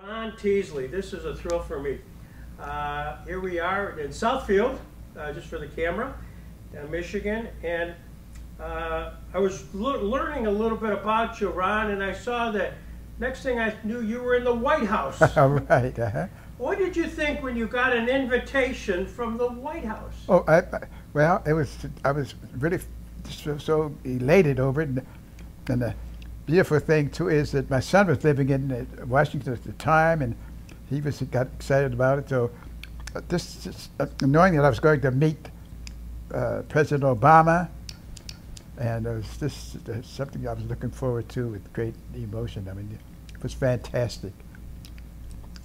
Ron Teasley, this is a thrill for me. Here we are in Southfield, just for the camera, Michigan, and I was learning a little bit about you, Ron, and I saw that next thing I knew you were in the White House. Right. What did you think when you got an invitation from the White House? Oh, well, I was really so elated over it, and the beautiful thing too is that my son was living in Washington at the time, and he got excited about it. So, knowing that I was going to meet President Obama, and it was something I was looking forward to with great emotion. I mean, it was fantastic.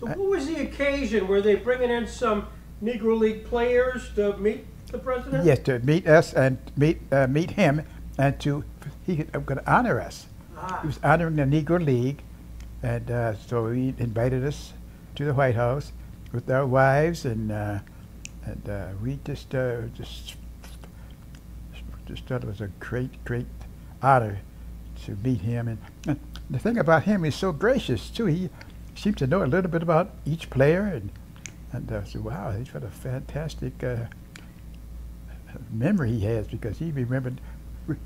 So, what was the occasion? Were they bringing in some Negro League players to meet the president? Yes, to meet us and meet him, and he was going to honor us. He was honoring the Negro League, and so he invited us to the White House with our wives, and we just thought it was a great honor to meet him. And the thing about him, he's so gracious too. He seems to know a little bit about each player, and so wow, he's got a fantastic memory he has, because he remembered.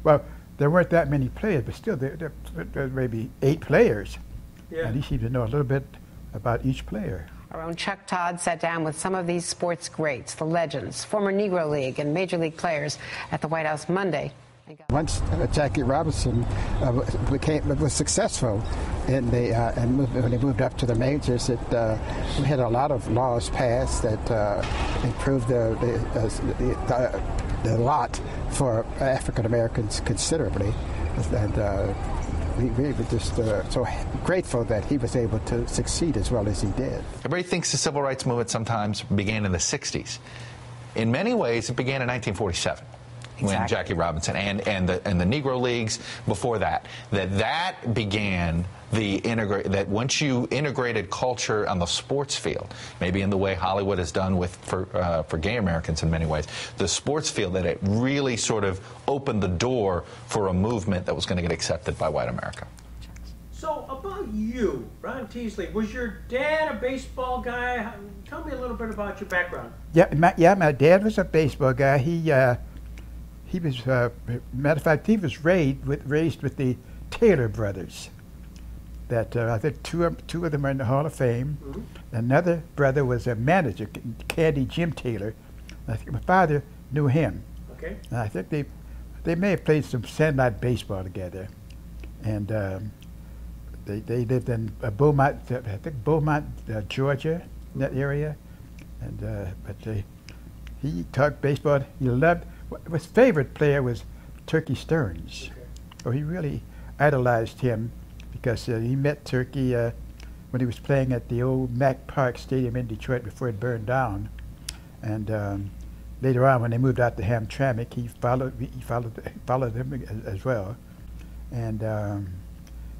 Well, there weren't that many players, but still there were maybe 8 players. Yeah. And he seemed to know a little bit about each player. Our own Chuck Todd sat down with some of these sports greats, the legends, former Negro League and Major League players at the White House Monday. Once Jackie Robinson was successful when they moved up to the majors, we had a lot of laws passed that improved the lot for African Americans considerably, and we were just so grateful that he was able to succeed as well as he did. Everybody thinks the civil rights movement sometimes began in the 60s. In many ways, it began in 1947. Exactly. When Jackie Robinson and the Negro Leagues before that began that once you integrated culture on the sports field, maybe in the way Hollywood has done for gay Americans in many ways, the sports field, that it really sort of opened the door for a movement that was going to get accepted by white America. So about you, Ron Teasley, was your dad a baseball guy? Tell me a little bit about your background. Yeah, my dad was a baseball guy. He was, matter of fact, he was raised with the Taylor brothers. That I think two of them are in the Hall of Fame. Mm-hmm. Another brother was a manager, Caddy Jim Taylor. I think my father knew him. Okay. And I think they may have played some sandlot baseball together, and they lived in Beaumont, I think Beaumont, Georgia, in that area, and he talked baseball. He loved. His favorite player was Turkey Stearns. Okay. So he really idolized him, because he met Turkey when he was playing at the old Mack Park Stadium in Detroit before it burned down. And later on, when they moved out to Hamtramck, he followed him as well, and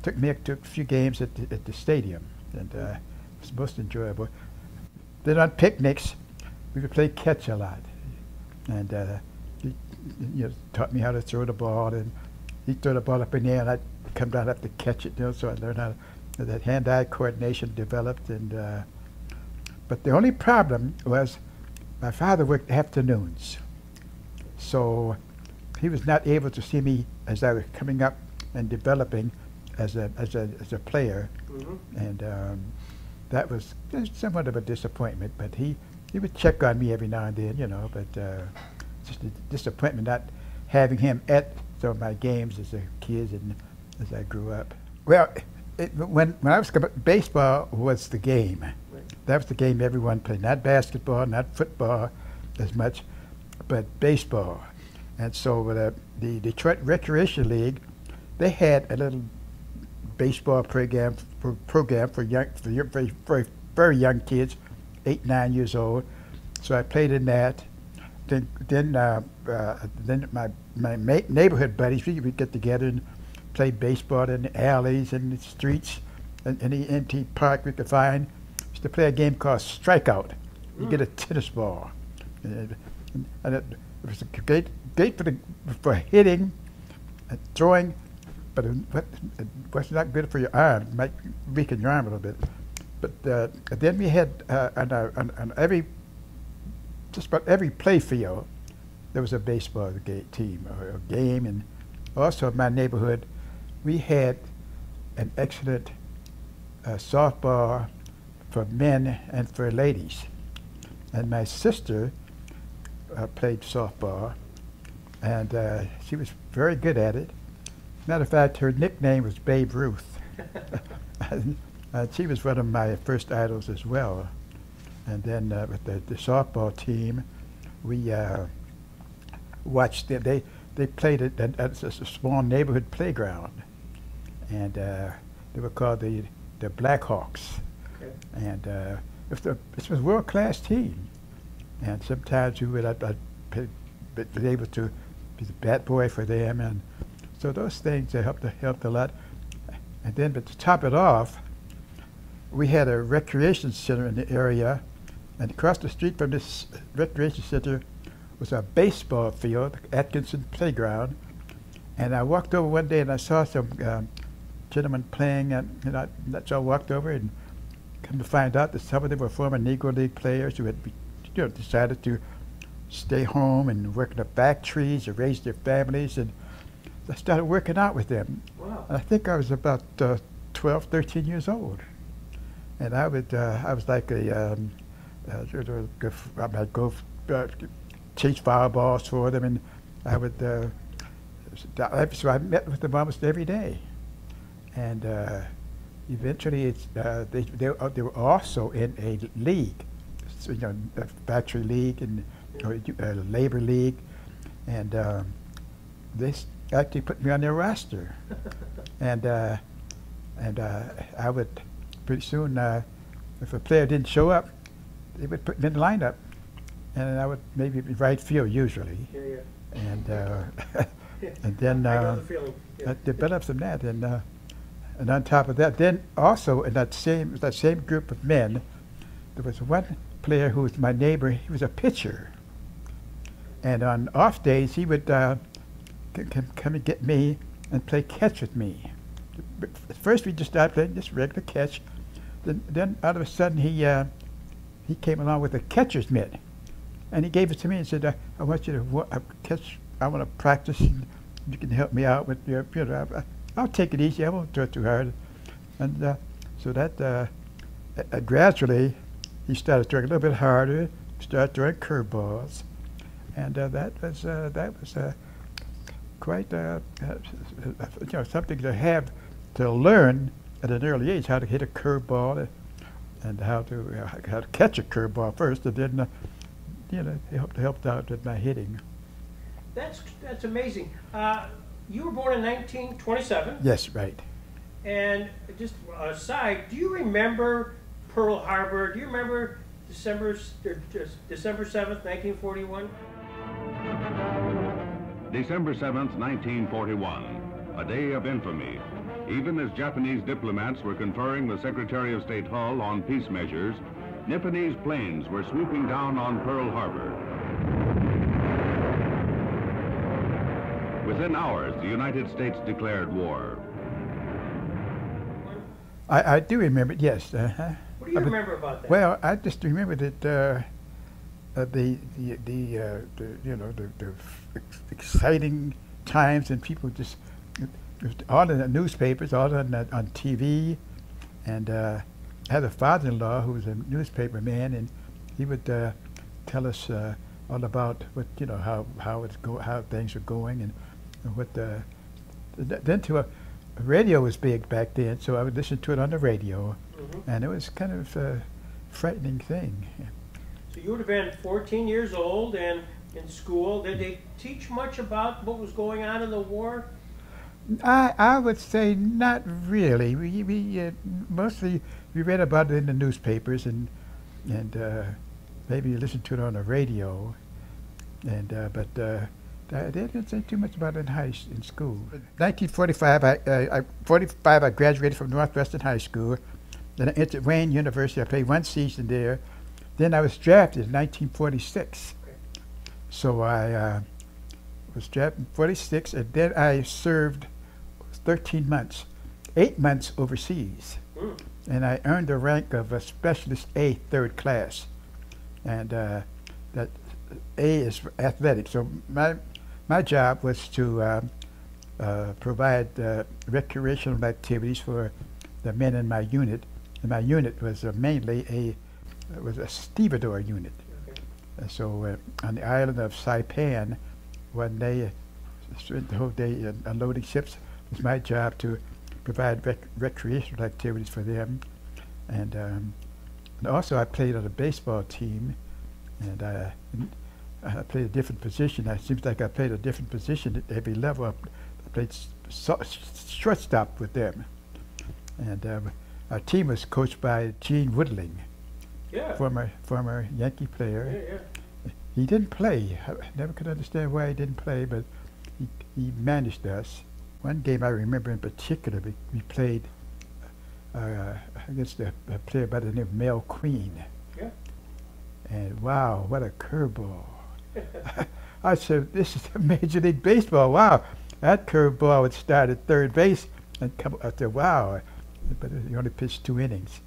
took me to a few games at the stadium, and it was most enjoyable. Then on picnics, we would play catch a lot, and he taught me how to throw the ball, and he'd throw the ball up in the air, and I'd come down up to catch it. So I learned how that hand-eye coordination developed. And but the only problem was my father worked afternoons, so he was not able to see me as I was coming up and developing as a player. Mm-hmm. And that was somewhat of a disappointment. But he would check on me every now and then, but. Just a disappointment not having him at some of my games as a kid and as I grew up. Well, when I was baseball was the game. Right. That was the game everyone played. Not basketball, not football as much, but baseball. And so the Detroit Recreation League, they had a little baseball program for very young kids, 8, 9 years old. So I played in that. Then my neighborhood buddies, we would get together and play baseball in the alleys and the streets and any empty park we could find. Used to play a game called Strikeout. You get a tennis ball, and it was great for hitting and throwing, but it was not good for your arm. It might weaken your arm a little bit. But then we had on just about every play field, there was a baseball team or a game, and also in my neighborhood, we had an excellent softball for men and for ladies. And my sister played softball, and she was very good at it. Matter of fact, her nickname was Babe Ruth. She was one of my first idols as well. And then with the softball team, we watched them. They played at a small neighborhood playground, and they were called the Blackhawks. Okay. And this was a world-class team. And sometimes I'd be able to be the bat boy for them, and so those things helped a lot. And then, but to top it off, we had a recreation center in the area, and across the street from this recreation center was a baseball field, Atkinson Playground. And I walked over one day and I saw some gentlemen playing, and so I walked over and come to find out that some of them were former Negro League players who had decided to stay home and work in the factories or raise their families, and I started working out with them. Wow. And I think I was about 12, 13 years old. And I was like I'd go chase foul balls for them, and I would, so I met with them almost every day. And eventually they were also in a league, so, a factory league and a labor league, and they actually put me on their roster. and I would, pretty soon, if a player didn't show up, they would put me in the lineup, and I would maybe be right field usually. Yeah, yeah. And and then I know the feeling. Yeah. I developed from that, and on top of that, then also in that same group of men, there was one player who was my neighbor. He was a pitcher, and on off days he would come and get me and play catch with me. At first we just started playing just regular catch. Then all of a sudden he came along with a catcher's mitt, and he gave it to me and said, "I want you to catch. I want to practice. And you can help me out with your. I'll take it easy. I won't do it too hard." And so that gradually he started throwing a little bit harder. Started throwing curveballs, and that was quite something to have to learn at an early age, how to hit a curveball and how to catch a curveball first, and then it helped out with my hitting. That's amazing. You were born in 1927. Yes, right. And just aside, do you remember Pearl Harbor? Do you remember December 7th, 1941? December 7th, 1941, a day of infamy. Even as Japanese diplomats were conferring with Secretary of State Hull on peace measures, Nipponese planes were swooping down on Pearl Harbor. Within hours, the United States declared war. I do remember it, yes. What do you remember about that? Well, I just remember that the exciting times, and people just all in the newspapers, all on TV, and I had a father-in-law who was a newspaper man, and he would tell us all about what how things were going, and what then radio was big back then, so I would listen to it on the radio, and it was kind of a frightening thing. So you would have been 14 years old and in school. Did they teach much about what was going on in the war? I would say not really. We mostly we read about it in the newspapers, and maybe listened to it on the radio, and but they didn't say too much about it in school. 1945, I graduated from Northwestern High School. Then I entered Wayne University. I played one season there. Then I was drafted in 1946. So I was drafted in 46, and then I served 13 months, 8 months overseas. and I earned the rank of a Specialist A, third class. And that A is for athletics. So my job was to provide recreational activities for the men in my unit. And my unit was mainly a stevedore unit. Okay. So on the island of Saipan, one day, the whole day unloading ships, it was my job to provide recreational activities for them. And also I played on a baseball team, and I played a different position. It seems like I played a different position at every level. I played shortstop with them. And our team was coached by Gene Woodling, former Yankee player. He didn't play. I never could understand why he didn't play, but he managed us. One game I remember in particular, we played against a player by the name of Mel Queen. Yeah. And wow, what a curveball. I said, this is Major League Baseball. Wow, that curveball would start at third base and come up there. Wow, but he only pitched 2 innings.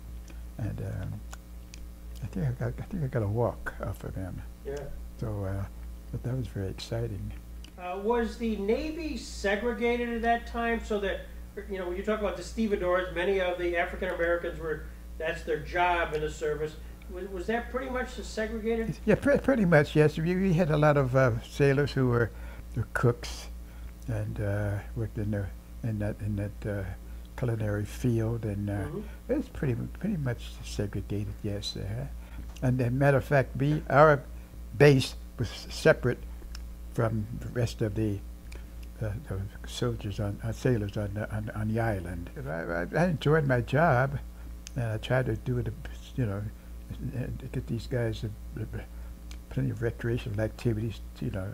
And I think I got a walk off of him. Yeah. So, but that was very exciting. Was the Navy segregated at that time, so that, you know, when you talk about the stevedores, many of the African Americans that's their job in the service. Was that pretty much segregated? Yeah, pretty much, yes. We had a lot of sailors who were cooks and worked in that culinary field, and it was pretty much segregated, yes. And as a matter of fact, our base was separate from the rest of the soldiers sailors on the island. I enjoyed my job, and I tried to do it, you know, to get these guys plenty of recreational activities, you know,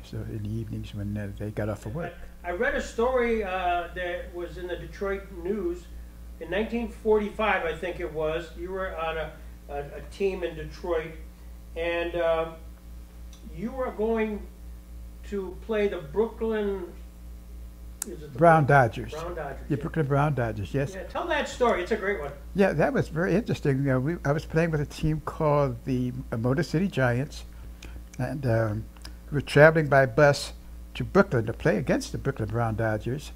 so in the evenings when they got off of work. I read a story that was in the Detroit News in 1945, I think it was. You were on a team in Detroit, and you were going to play the Brooklyn. Brown Dodgers. Brown Dodgers. Yeah, Brooklyn Brown Dodgers, yes. Yeah, tell that story. It's a great one. Yeah, that was very interesting. I was playing with a team called the Motor City Giants, and we were traveling by bus to Brooklyn to play against the Brooklyn Brown Dodgers.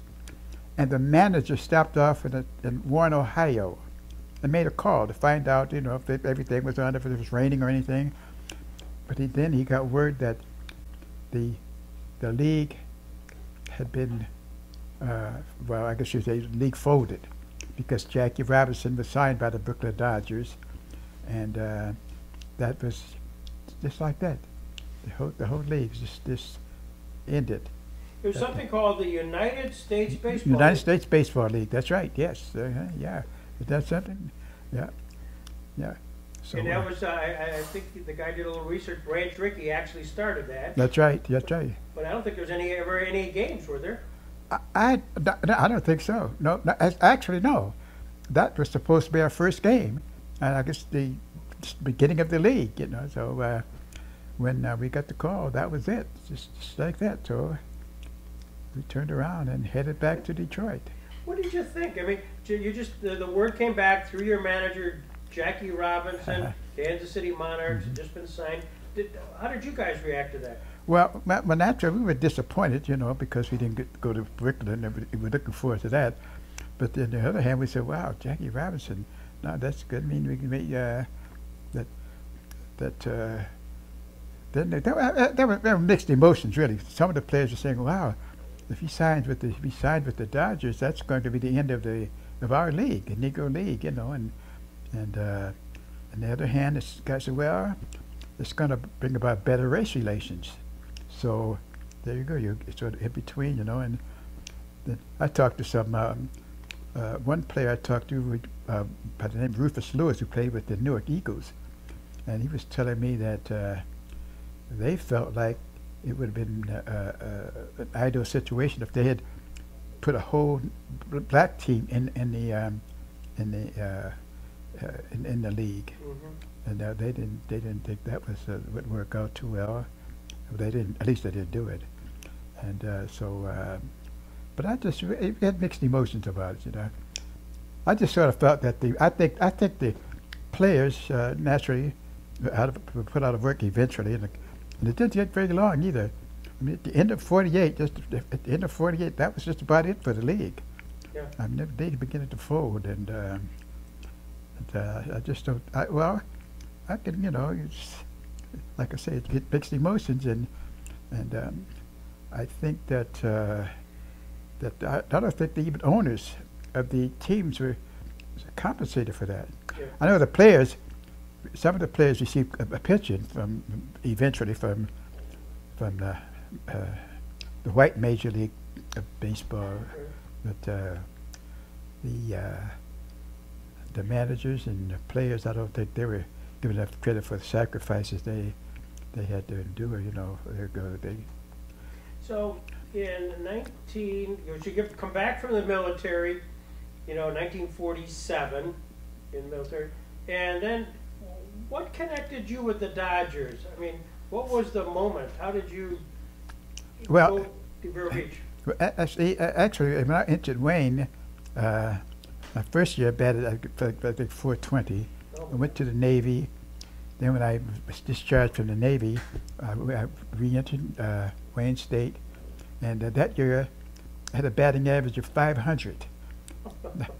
And the manager stopped off in Warren, Ohio, and made a call to find out, you know, if everything was on, if it was raining or anything. But then he got word that the league had been, well, I guess you say the league folded, because Jackie Robinson was signed by the Brooklyn Dodgers, and that was just like that. The whole league just ended. There's something called the United States Baseball United League. States Baseball League. That's right. Yes. Yeah. Is that something? Yeah. Yeah. So, and that was, I think the guy did a little research. Branch Rickey actually started that. That's right. That's right. But I don't think there was ever any games, were there? I don't think so. No, actually, no. That was supposed to be our first game, and I guess the beginning of the league, you know. So when we got the call, that was it, just like that. So we turned around and headed back to Detroit. What did you think? I mean, you just the word came back through your manager, Jackie Robinson, Kansas City Monarchs, had just been signed. How did you guys react to that? Well, naturally, we were disappointed, you know, because we didn't go to Brooklyn, and we were looking forward to that. But on the other hand, we said, wow, Jackie Robinson, no, that's good. I mean, we can make then there were mixed emotions, really. Some of the players were saying, wow, if he signed with the Dodgers, that's going to be the end of our league, the Negro League, you know. And on the other hand, this guy said, well, it's going to bring about better race relations. So there you go. You're sort of in between, you know. And then I talked to some one player I talked to by the name of Rufus Lewis, who played with the Newark Eagles, and he was telling me that they felt like it would have been an ideal situation if they had put a whole black team in the league, and they didn't think that would work out too well. They didn't, at least they didn't do it, and but I just had mixed emotions about it, you know. I just sort of felt that I think the players naturally were put out of work eventually, and it didn't take very long either. I mean, at the end of '48, that was just about it for the league. Yeah. I mean, they were beginning to fold, and I just don't. I can, it's like I say, it get mixed emotions, and I think that I don't think the even owners of the teams were compensated for that. Yeah. I know the players. Some of the players received a pension eventually from the white Major League of Baseball, but the managers and the players, I don't think they were given enough credit for the sacrifices they had to endure. So in you come back from the military, 1947 in the military, and then what connected you with the Dodgers? I mean, what was the moment? How did you go to Vero Beach? Actually, when I entered Wayne, my first year I batted, I think 420. Oh. I went to the Navy. Then when I was discharged from the Navy, I re-entered Wayne State, and that year I had a batting average of 500.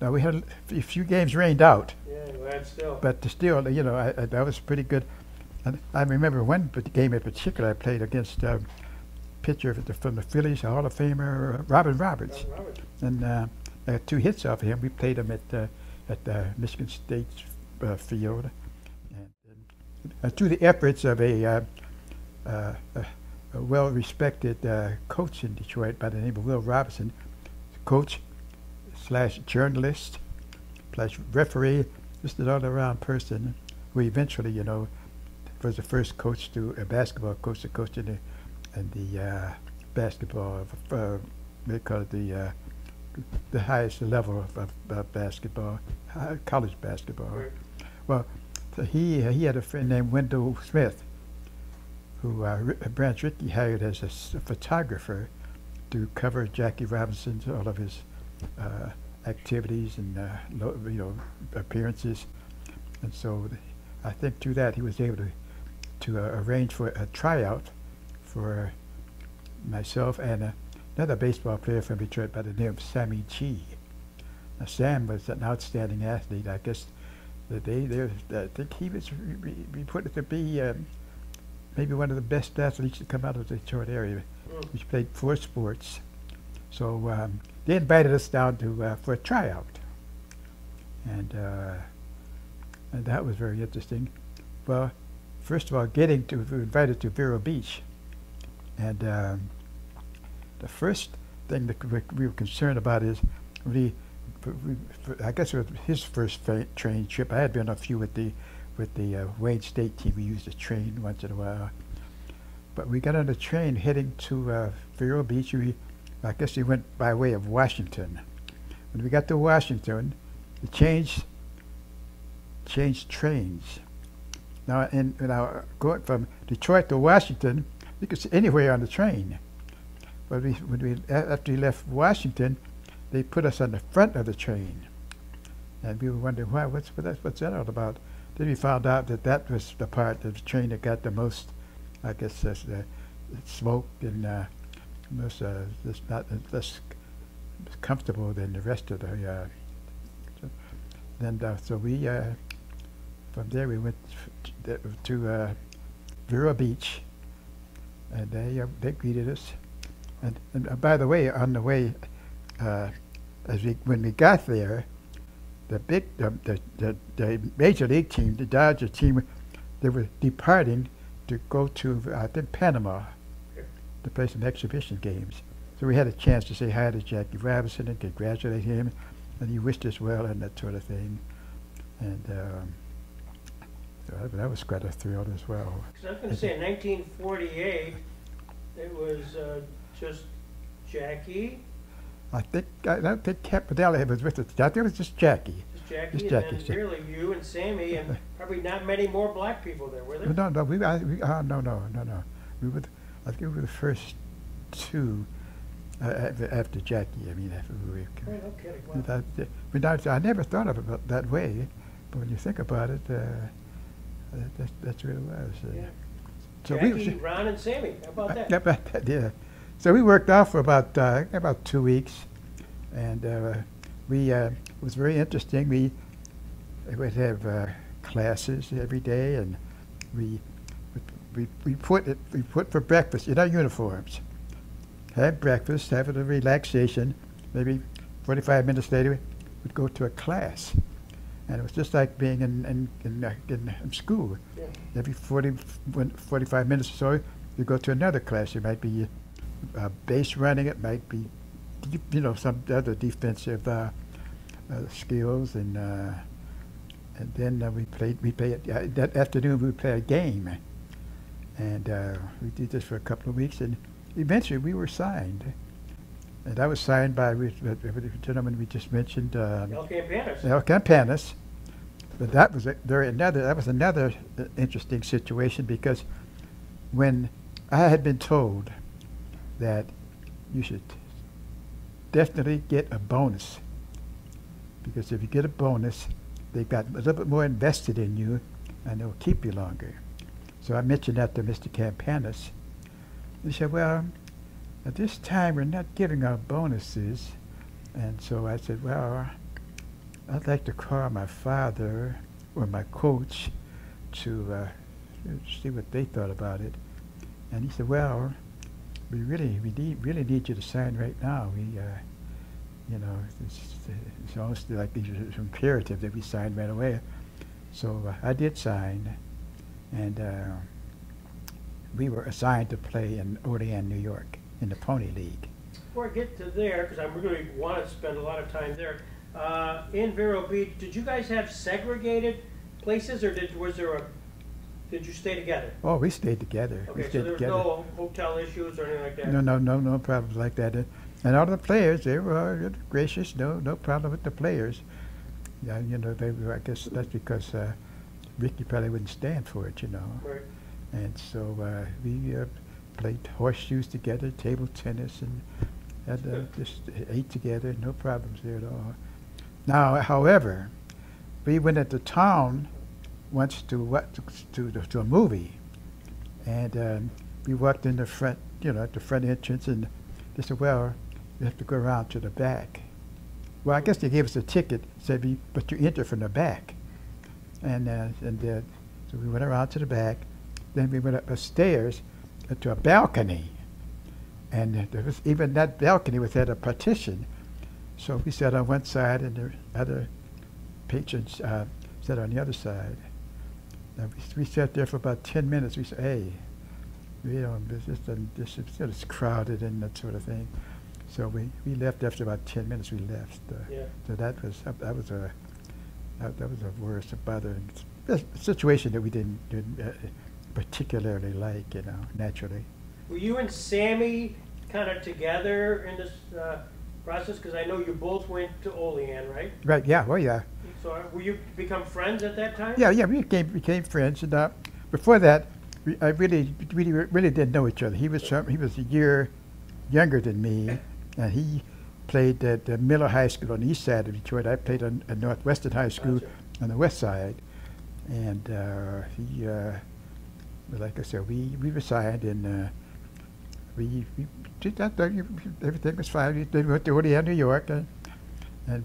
Now we had a few games rained out. Yeah, well, still. But still, that was pretty good. And I remember one game in particular I played against a pitcher from the Phillies, a Hall of Famer, Robin Roberts. And I got 2 hits off of him. We played him at the Michigan State field. And through the efforts of a well-respected coach in Detroit by the name of Will Robinson, coach/journalist / referee, just an all-around person who eventually, was the first coach basketball coach to coach in the basketball, they call it the highest level of basketball, college basketball. Right. Well, so he had a friend named Wendell Smith, who Branch Rickey hired as a photographer to cover Jackie Robinson's all of his activities and appearances, and so I think through that he was able to arrange for a tryout for myself and another baseball player from Detroit by the name of Sammy G. Now Sam was an outstanding athlete. I guess I think he was reported to be maybe one of the best athletes to come out of the Detroit area. He played 4 sports, so they invited us down for a tryout, and that was very interesting. Well, first of all, we were invited to Vero Beach, and the first thing that we were concerned about is I guess it was his first train trip. I had been on a few with the Wayne State team. We used to train once in a while, but we got on the train heading to Vero Beach. I guess we went by way of Washington. When we got to Washington, we changed trains. Now, going from Detroit to Washington, you could sit anywhere on the train. But after we left Washington, they put us on the front of the train, and we were wondering why. What's that all about? Then we found out that was the part of the train that got the most, I guess, the smoke and most less comfortable than the rest of the. So we from there we went to Vero Beach, and they greeted us. And by the way, on the way, when we got there, the Major League team, the Dodger team, they were departing to go to I think Panama to play some exhibition games. So we had a chance to say hi to Jackie Robinson and congratulate him, and he wished us well and that sort of thing. And so that was quite a thrill as well. Because I was going to say, in 1948, it was just Jackie. I don't think Campanella was with us. I think it was just Jackie. Just Jackie, and then really you and Sammy, and probably not many more black people there, were there? No. No. We were. I think we were the first 2. after Jackie. I mean, after we were. Oh, no kidding. Wow. I never thought of it that way, but when you think about it, that's what it was. Yeah. So Jackie, Ron, and Sammy. How about that? Yeah. So we worked out for about 2 weeks, and it was very interesting. We would have classes every day, and we put for breakfast in our uniforms. Have breakfast, have a relaxation. Maybe 45 minutes later, we'd go to a class, and it was just like being in school. Yeah. Every 45 minutes or so, you go to another class. It might be base running. It might be, some other defensive skills, and then we played. That afternoon, we played a game, and we did this for a couple of weeks, and eventually we were signed. And I was signed by the gentleman we just mentioned, El Campanis. El Campanis. But that was another interesting situation, because when I had been told that you should definitely get a bonus, because if you get a bonus, they've got a little bit more invested in you, and they'll keep you longer. So I mentioned that to Mr. Campanis. He said, well, at this time we're not giving out bonuses. And so I said, well, I'd like to call my father or my coach to see what they thought about it. And he said, well, we really need you to sign right now. It's almost like it's imperative that we sign right away. So I did sign, and we were assigned to play in Oleand, New York, in the Pony League. Before I get to there, because I really want to spend a lot of time there, in Vero Beach, did you guys have segregated places, or did you stay together? Oh, we stayed together. Okay, so there was no hotel issues or anything like that? No problems like that. And all the players, they were gracious, no problem with the players. Yeah, they were, I guess that's because Ricky probably wouldn't stand for it, Right. And so we played horseshoes together, table tennis, and had, just ate together, no problems there at all. Now, however, we went into town once to a movie, and we walked in the front, at the front entrance, and they said, well, you have to go around to the back. Well, I guess they gave us a ticket, said, but you enter from the back. And so we went around to the back. Then we went up the stairs to a balcony. And there was, even that balcony was at a partition. So we sat on one side, and the other patrons sat on the other side. And we sat there for about 10 minutes. We said, hey, this is crowded and that sort of thing. So we left after about 10 minutes. We left. So that was a worse, bothering situation that we didn't particularly like, naturally. Were you and Sammy kind of together in this process? Because I know you both went to Oleand, right? Right. Yeah. Oh, yeah. So were you become friends at that time? Yeah. We became friends, and before that, I really didn't know each other. He was a year younger than me, and he played at Miller High School on the east side of Detroit. I played at Northwestern High School on the west side, and he, like I said, we resigned, and we did that. Everything was fine. We went to Oleand, New York, and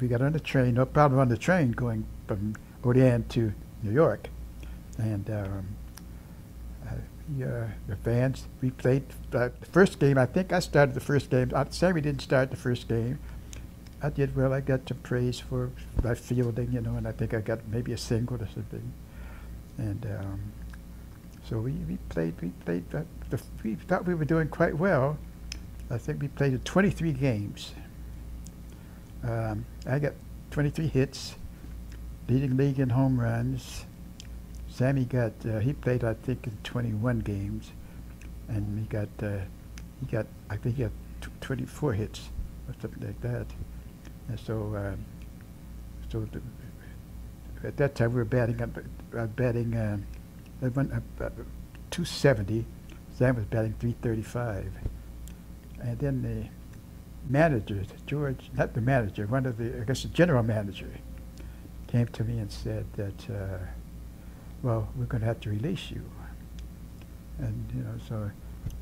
we got on the train. No problem on the train going from Oleand to New York, and the fans. We played the first game. I think I started the first game. Sammy didn't start the first game. I did well. I got some praise for my fielding, and I think I got maybe a single or something. And so we played. We thought we were doing quite well. I think we played 23 games. I got 23 hits, leading league in home runs. Sammy got he played, I think, in 21 games, and he got I think he had 24 hits or something like that. And so at that time we were batting 270. Sam was batting 335, and then manager, George, not the manager, one of the, I guess the general manager, came to me and said that, well, we're going to have to release you. And, you know, so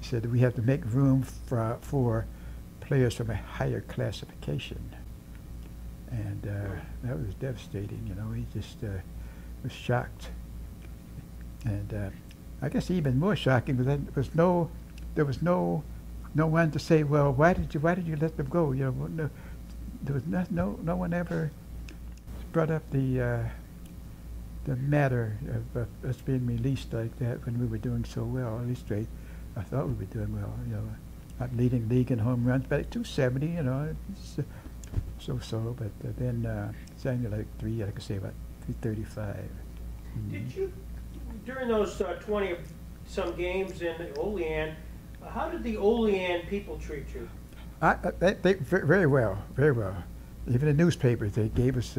he said we have to make room for players from a higher classification. And that was devastating, you know. He just was shocked. And I guess even more shocking was that there was no one to say, well, why did you let them go? You know, no, there was no one ever brought up the matter of us being released like that when we were doing so well. At least I thought we were doing well. You know, not leading league in home runs, but at 270, you know, it's so. But then Samuel like I could say about 335. Did you, during those 20-some games in Oleand, how did the Oleand people treat you? They very well, very well. Even the newspapers, they gave us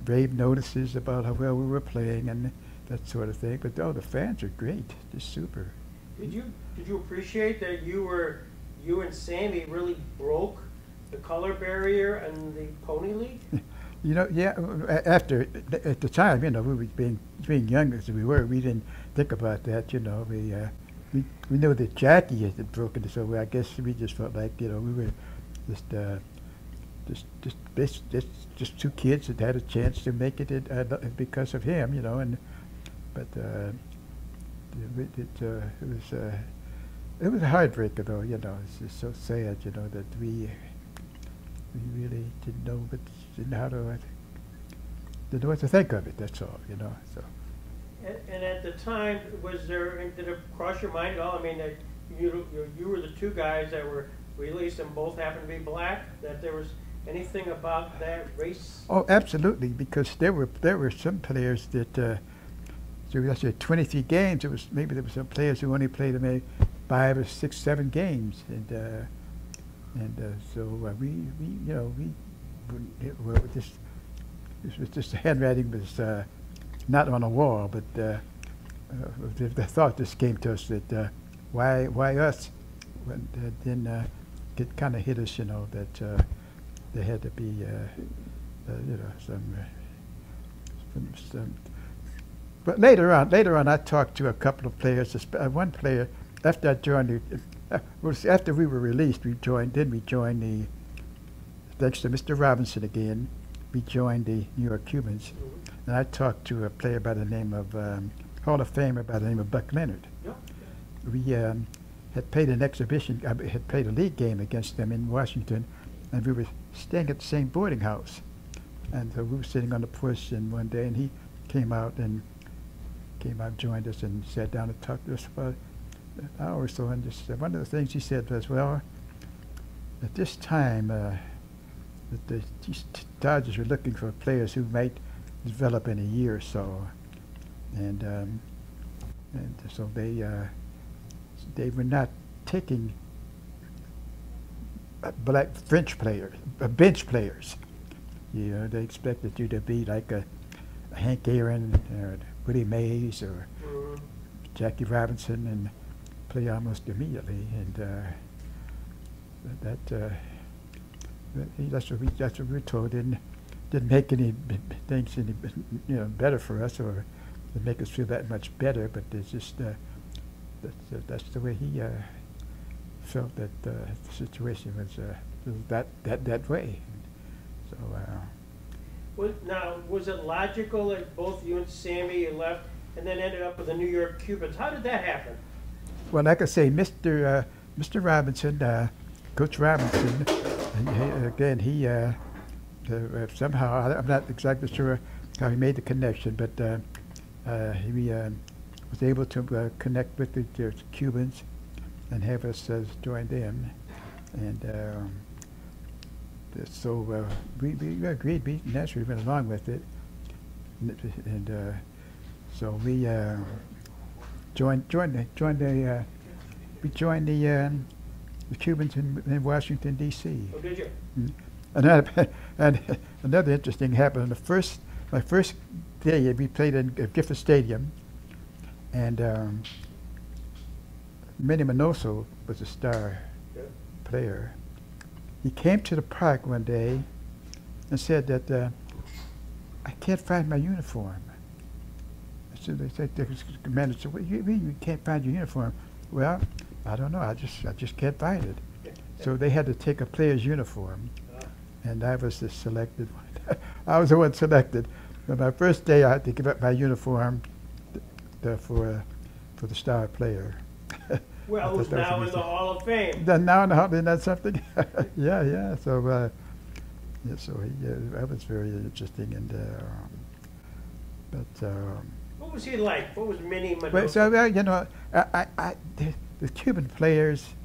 rave notices about how well we were playing and that sort of thing. But the fans are great, just super. Did you appreciate that you and Sammy really broke the color barrier in the Pony League? You know, yeah. At the time, you know, we were being young as we were. We didn't think about that. You know, we knew that Jackie had broken it, so I guess we just felt like, you know, we were just two kids that had a chance to make it because of him, you know. But it was a heartbreaker, though. You know, it's just so sad, you know, that we really didn't know what to think of it. That's all, you know. So. And at the time, did it cross your mind at all? I mean, that you were the two guys that were released and both happened to be black. That there was anything about that race? Oh, absolutely, because there were some players that. So that's 23 games. There was some players who only played maybe 5 or 6, 7 games, so the handwriting was not on a wall, but the thought just came to us that why us? Then it kind of hit us, you know, that there had to be some. But later on, I talked to a couple of players. One player, after I joined, after we were released, we joined the, thanks to Mr. Robinson again, we joined the New York Cubans. And I talked to a player by the name of, Hall of Famer by the name of Buck Leonard. Yep. We had played an exhibition, had played a league game against them in Washington, and we were staying at the same boarding house. And so we were sitting on the porch one day, and he came out, joined us, and sat down and talked to us about an hour or so. And just one of the things he said was, well, at this time, the Dodgers were looking for players who might develop in a year or so, and so they were not taking black bench players. You know, they expected you to be like a Hank Aaron or Willie Mays or Jackie Robinson and play almost immediately, and that's what we were told. Didn't make any things any better for us or to make us feel that much better, but it's just that's the way he felt that the situation was that way. So. Was it logical that both you and Sammy left and then ended up with the New York Cubans? How did that happen? Well, like I say, Mr. Robinson, Coach Robinson, he somehow, I'm not exactly sure how he made the connection, but he was able to connect with the Cubans and have us join them. And so we agreed. We naturally went along with it, and so we joined the Cubans in Washington D.C. Oh, did you? And another interesting happened. My first day we played in Gifford Stadium, and Manny Minoso was a star player. he came to the park one day and said that I can't find my uniform. So they said, the commander said, "What do you mean you can't find your uniform?" "Well, I don't know. I just can't find it." So they had to take a player's uniform, and I was the selected one. I was the one selected. But my first day, I had to give up my uniform for the star player. Well, who's now in the Hall of Fame. Now in the Hall of Fame, that's something. yeah. So, that was very interesting. And what was he like? What was Minnie Mendoza? Well, so you know, the Cuban players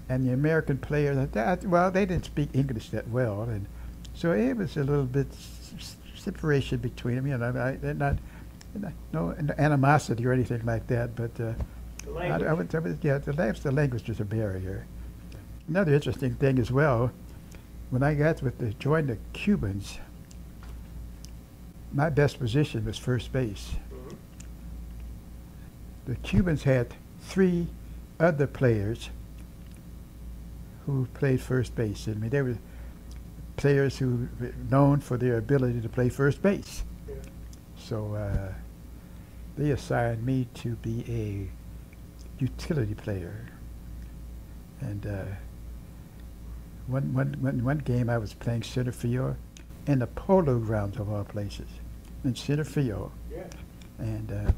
and the American players, well, they didn't speak English that well, and so it was a little bit separation between them. You know, no animosity or anything like that, but the language was a barrier. Another interesting thing as well, when I got to join the Cubans, my best position was first base. Mm-hmm. The Cubans had 3 other players who played first base. I mean, they were players who were known for their ability to play first base. Yeah. So they assigned me to be a utility player. And one game I was playing center field in the Polo Grounds of all places, in center field. Yeah. And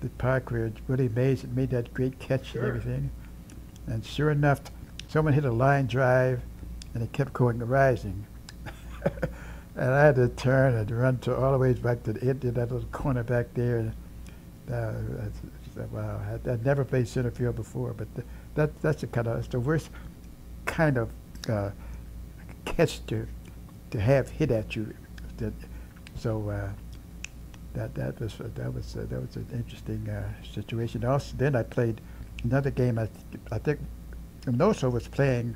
the park where Willie Mays had made that great catch and everything. And sure enough, someone hit a line drive, and it kept going rising. And I had to turn and run all the way back to the end of that little corner back there. And, wow, I'd never played center field before, but that's the worst kind of catch to have hit at you. So that was an interesting situation. Also, then I played another game. I think Noso was playing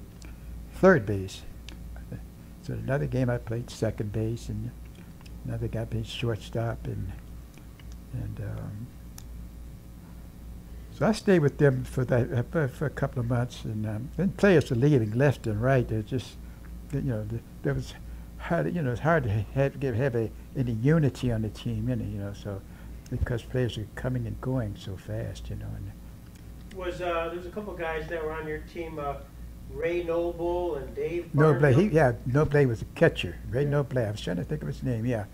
third base. So another game I played second base, and another guy played shortstop, and so I stayed with them for a couple of months, and then players were leaving left and right. They're just, you know, there was hard. You know, it's hard to have any unity on the team, you know. So because players are coming and going so fast, you know. And there's a couple guys that were on your team, Ray Noble and Dave. Noble, Noble was a catcher. Ray Noble, I was trying to think of his name. Yeah,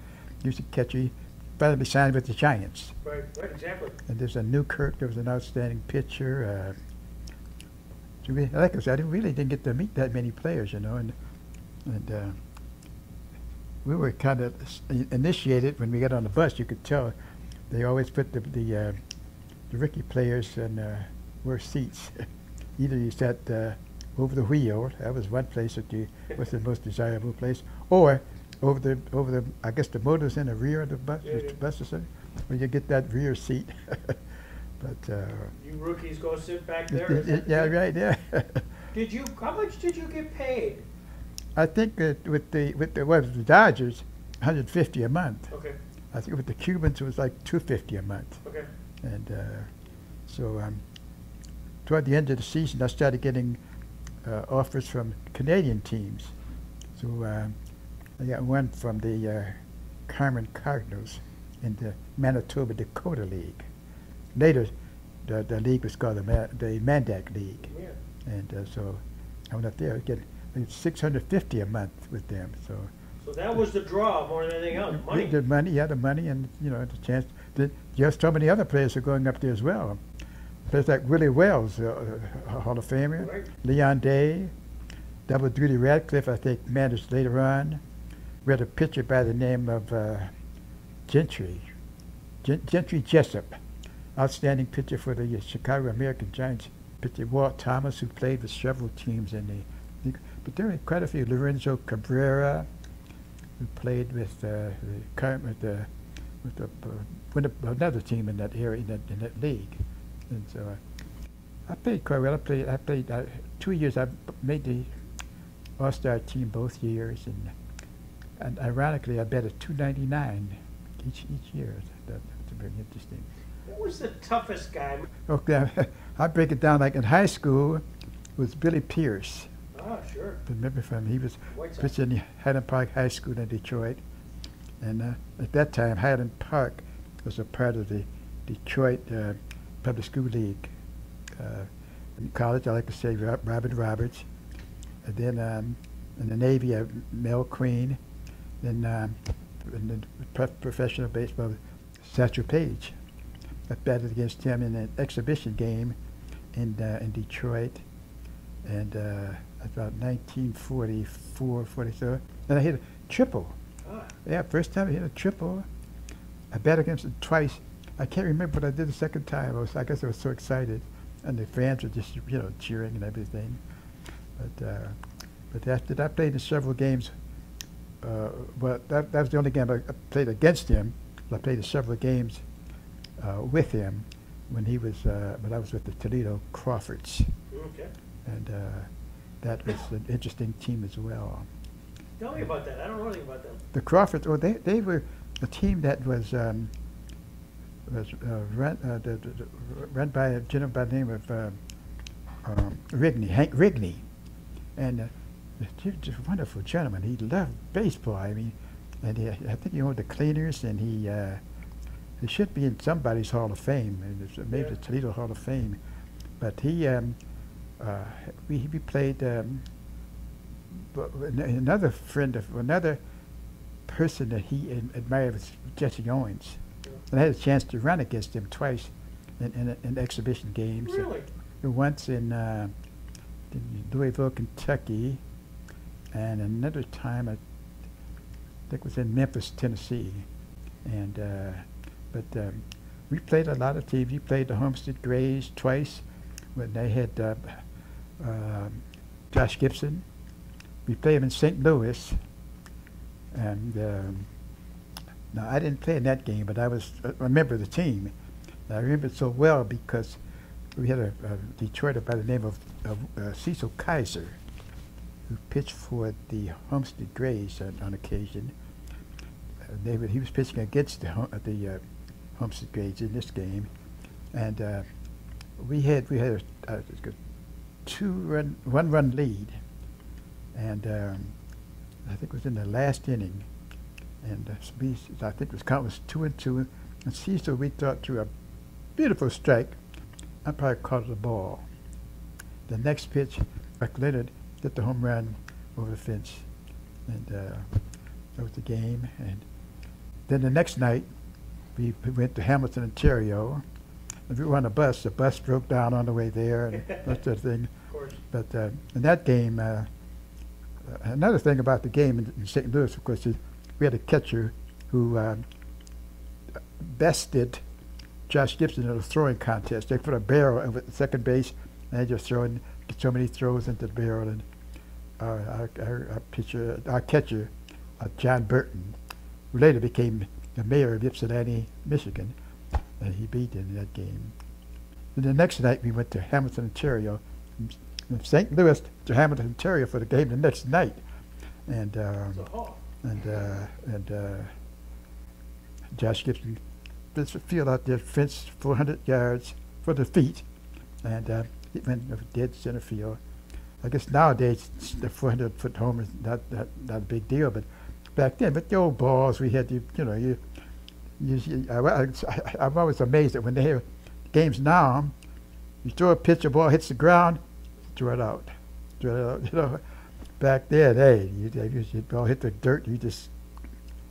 he was a catcher. He finally signed with the Giants. Right, exactly. And there's a Newkirk. There was an outstanding pitcher. Like I said, I really didn't get to meet that many players, you know, and we were kind of initiated when we got on the bus. You could tell they always put the rookie players in worst seats. Either you sat over the wheel. That was one place that was the most desirable place, or over the I guess the motors in the rear of the bus, the bus or something, where you get that rear seat. But you rookies go sit back there. Yeah, right. Yeah. How much did you get paid? I think that with the Dodgers, $150 a month. Okay. I think with the Cubans it was like $250 a month. Okay. And so toward the end of the season, I started getting offers from Canadian teams. So I got one from the Carmen Cardinals in the Manitoba Dakota League. Later, the league was called the Mandak League. Yeah. And so I went up there. I was getting $650 a month with them. So that was the draw more than anything else. Money. The money, and you know, the chance. Just so many other players are going up there as well. Players like Willie Wells, Hall of Famer, right. Leon Day, Double Duty Radcliffe, I think managed later on. We had a pitcher by the name of Gentry Jessup, outstanding pitcher for the Chicago American Giants. Pitcher Walt Thomas, who played with several teams in the. But there were quite a few. Lorenzo Cabrera, who played with another team in that area, in that league. And so I played quite well. I played 2 years. I made the All-Star team both years, and ironically, I bet a $299 each year. That's very interesting. Who was the toughest guy? Okay, I break it down. Like in high school, it was Billy Pierce. Oh. Ah, sure. Remember from he was White Sox. pitching in Highland Park High School in Detroit, and at that time Highland Park was a part of the Detroit Public School League. In college, I like to say Robin Roberts, and then in the Navy, Mel Queen, then in the professional baseball, Satchel Paige. I batted against him in an exhibition game in Detroit, and about 1944, 43, and I hit a triple. Ah. Yeah, first time I hit a triple. I batted against him twice. I can't remember what I did the second time. I guess I was so excited, and the fans were just cheering and everything. But after that, I played in several games. But that was the only game I played against him. I played in several games with him when I was with the Toledo Crawfords. Okay. And that was an interesting team as well. Tell me about that. I don't know anything about them. The Crawfords, they were a team that was run by a gentleman by the name of Hank Rigney, and he was a wonderful gentleman. He loved baseball. I mean, and I think he owned the Cleaners, and he should be in somebody's Hall of Fame, and maybe the Toledo Hall of Fame. But we played. Another person that he admired was Jesse Owens, and I had a chance to run against him twice in exhibition games. Really? Once in Louisville, Kentucky, and another time I think it was in Memphis, Tennessee. And we played a lot of teams. We played the Homestead Grays twice when they had Josh Gibson. We played him in St. Louis, and now I didn't play in that game, but I was a member of the team. And I remember it so well because we had a Detroiter by the name of Cecil Kaiser, who pitched for the Homestead Grays on occasion. He was pitching against the Homestead Grays in this game, and we had a 1-run lead, and I think it was in the last inning, and I think the count was 2-2, and Cecil, we thought, threw a beautiful strike. I probably caught the ball. The next pitch, Buck Leonard hit the home run over the fence, and that was the game. And then the next night, we went to Hamilton, Ontario, and we were on a bus. The bus broke down on the way there, and that sort of thing. Of course. But in that game, another thing about the game in St. Louis, of course, is we had a catcher who bested Josh Gibson in a throwing contest. They put a barrel over at second base, and they just get so many throws into the barrel. And our catcher, John Burton, who later became the mayor of Ypsilanti, Michigan, and he beat in that game. And the next night we went to Hamilton, Ontario, from St. Louis to Hamilton, Ontario for the game the next night, and Josh Gibson this field out there fenced 400 yards for the feet, and it went over dead center field. I guess nowadays the 400-foot homer is not a big deal, but back then, with the old balls, we had I'm always amazed that when they have games now, you throw a pitch, a ball hits the ground, throw it out. Back then, hey, you ball hit the dirt, you just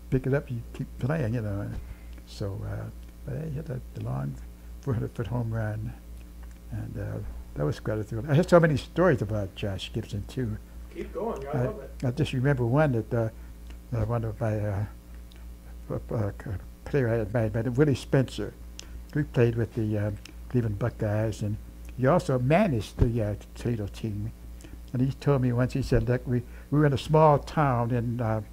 pick it up, you keep playing, So, but he hit a long 400-foot home run, and that was quite a thrill. I had so many stories about Josh Gibson too. Keep going, I love it. I just remember one that one of my player I admired, Willie Spencer. We played with the Cleveland Buckeyes, and he also managed the Toledo team. And he told me once, he said, "Look, we were in a small town in the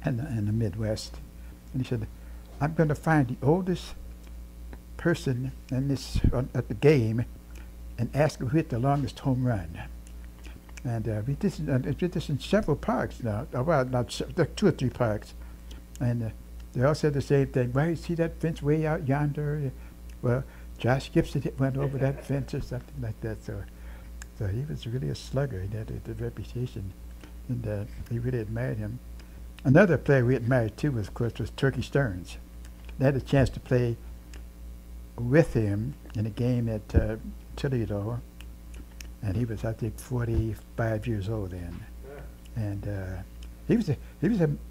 Midwest," and he said, "I'm going to find the oldest person in at the game and ask him who hit the longest home run." And we did this in several parks now. Well, not 2 or 3 parks, and they all said the same thing. Well, you see that fence way out yonder? Well, Josh Gibson went over that fence or something like that. So So he was really a slugger. He had a reputation, and he really admired him. Another player we admired too, was, of course, was Turkey Stearns. I had a chance to play with him in a game at Toledo, and he was, I think, 45 years old then. Yeah. And he was a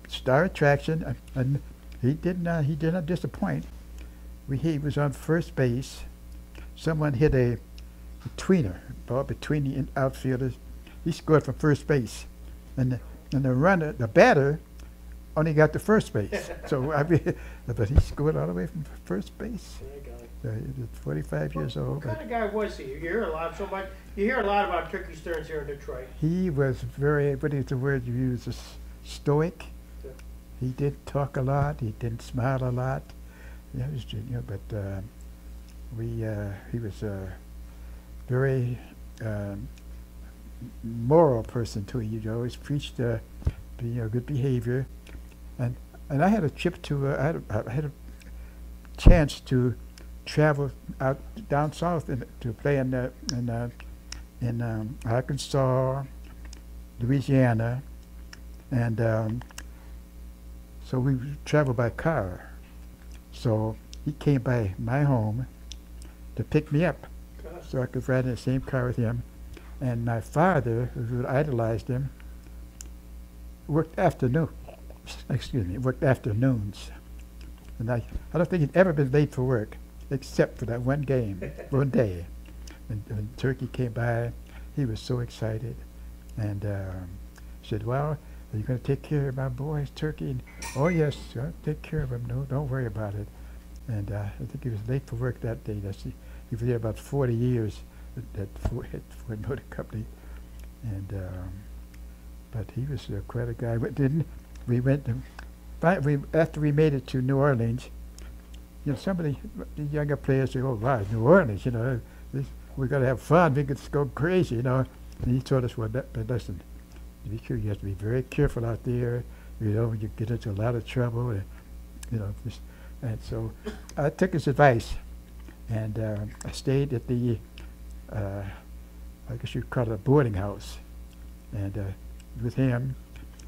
star attraction, and he did not disappoint. He was on first base. Someone hit a tweener ball between the outfielders. He scored from first base, and the batter only got to first base. So I mean, but he scored all the way from first base. He was 45 years old. What kind of guy was he? You hear a lot about Turkey Stearns here in Detroit. He was very, what is the word you use? Stoic. Yeah. He did talk a lot. He didn't smile a lot. Yeah, but he was a very moral person too. He always preached good behavior, and I had a trip to I had a chance to travel out down south to play in Arkansas, Louisiana, and so we traveled by car. So he came by my home to pick me up, so I could ride in the same car with him. And my father, who idolized him, worked afternoons. And I don't think he'd ever been late for work, except for that one day. And when Turkey came by, he was so excited, and said, "Well, are you going to take care of my boys, Turkey?" And, "Oh yes, I'll take care of him. No, don't worry about it." And I think he was late for work that day. He was there about 40 years at Ford Motor Company, and but he was quite a guy. After we made it to New Orleans, some of the younger players say, "Oh, wow, New Orleans, we're going to have fun. We could go crazy, And he told us, "Well, listen, be sure you have to be very careful out there. You get into a lot of trouble, and so I took his advice, and I stayed at the, I guess you'd call it a boarding house, and with him,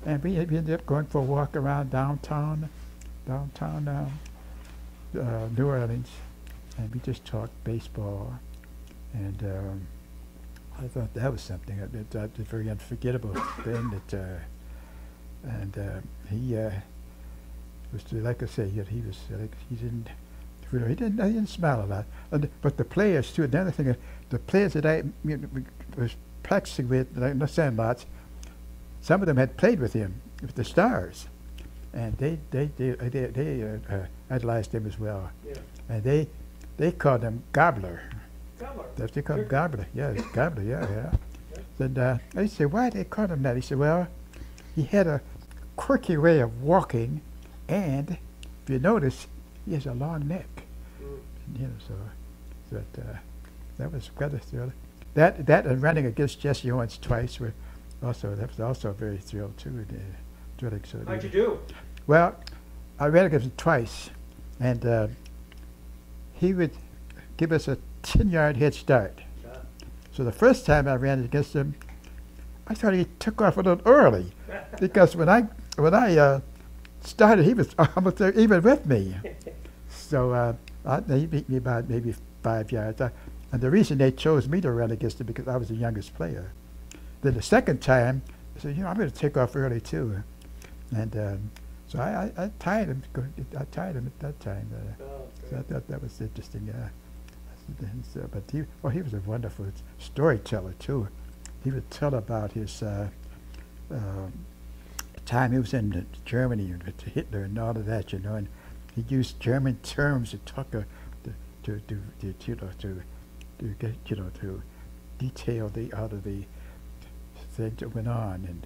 and we ended up going for a walk around downtown New Orleans, and we just talked baseball, and I thought that was something that was a very unforgettable thing. He was, like I say, he was he didn't smile a lot. But the players too. Another thing, the players that I was practicing with, like the Sandlots, some of them had played with him, with the Stars, and they idolized him as well. Yeah. And they called him Gobbler. That's they called him Gobbler. Yeah, Gobbler. Yeah. And I said, "Why they called him that?" He said, "Well, he had a quirky way of walking, and if you notice, he has a long neck." So that was quite a thrill. That and running against Jesse Owens twice that was also a very thrill too. How'd you do? Well, I ran against him twice, and he would give us a 10-yard head start. Yeah. So the first time I ran against him, I thought he took off a little early, because when I started, he was almost there even with me. So he beat me by maybe 5 yards. And the reason they chose me to run against him because I was the youngest player. Then the second time, I said, I'm going to take off early too. And so I tied him. I tied him at that time. So I thought that was interesting. But he was a wonderful storyteller too. He would tell about his time he was in Germany with Hitler and all of that, and he used German terms to talk to detail all of the things that went on, and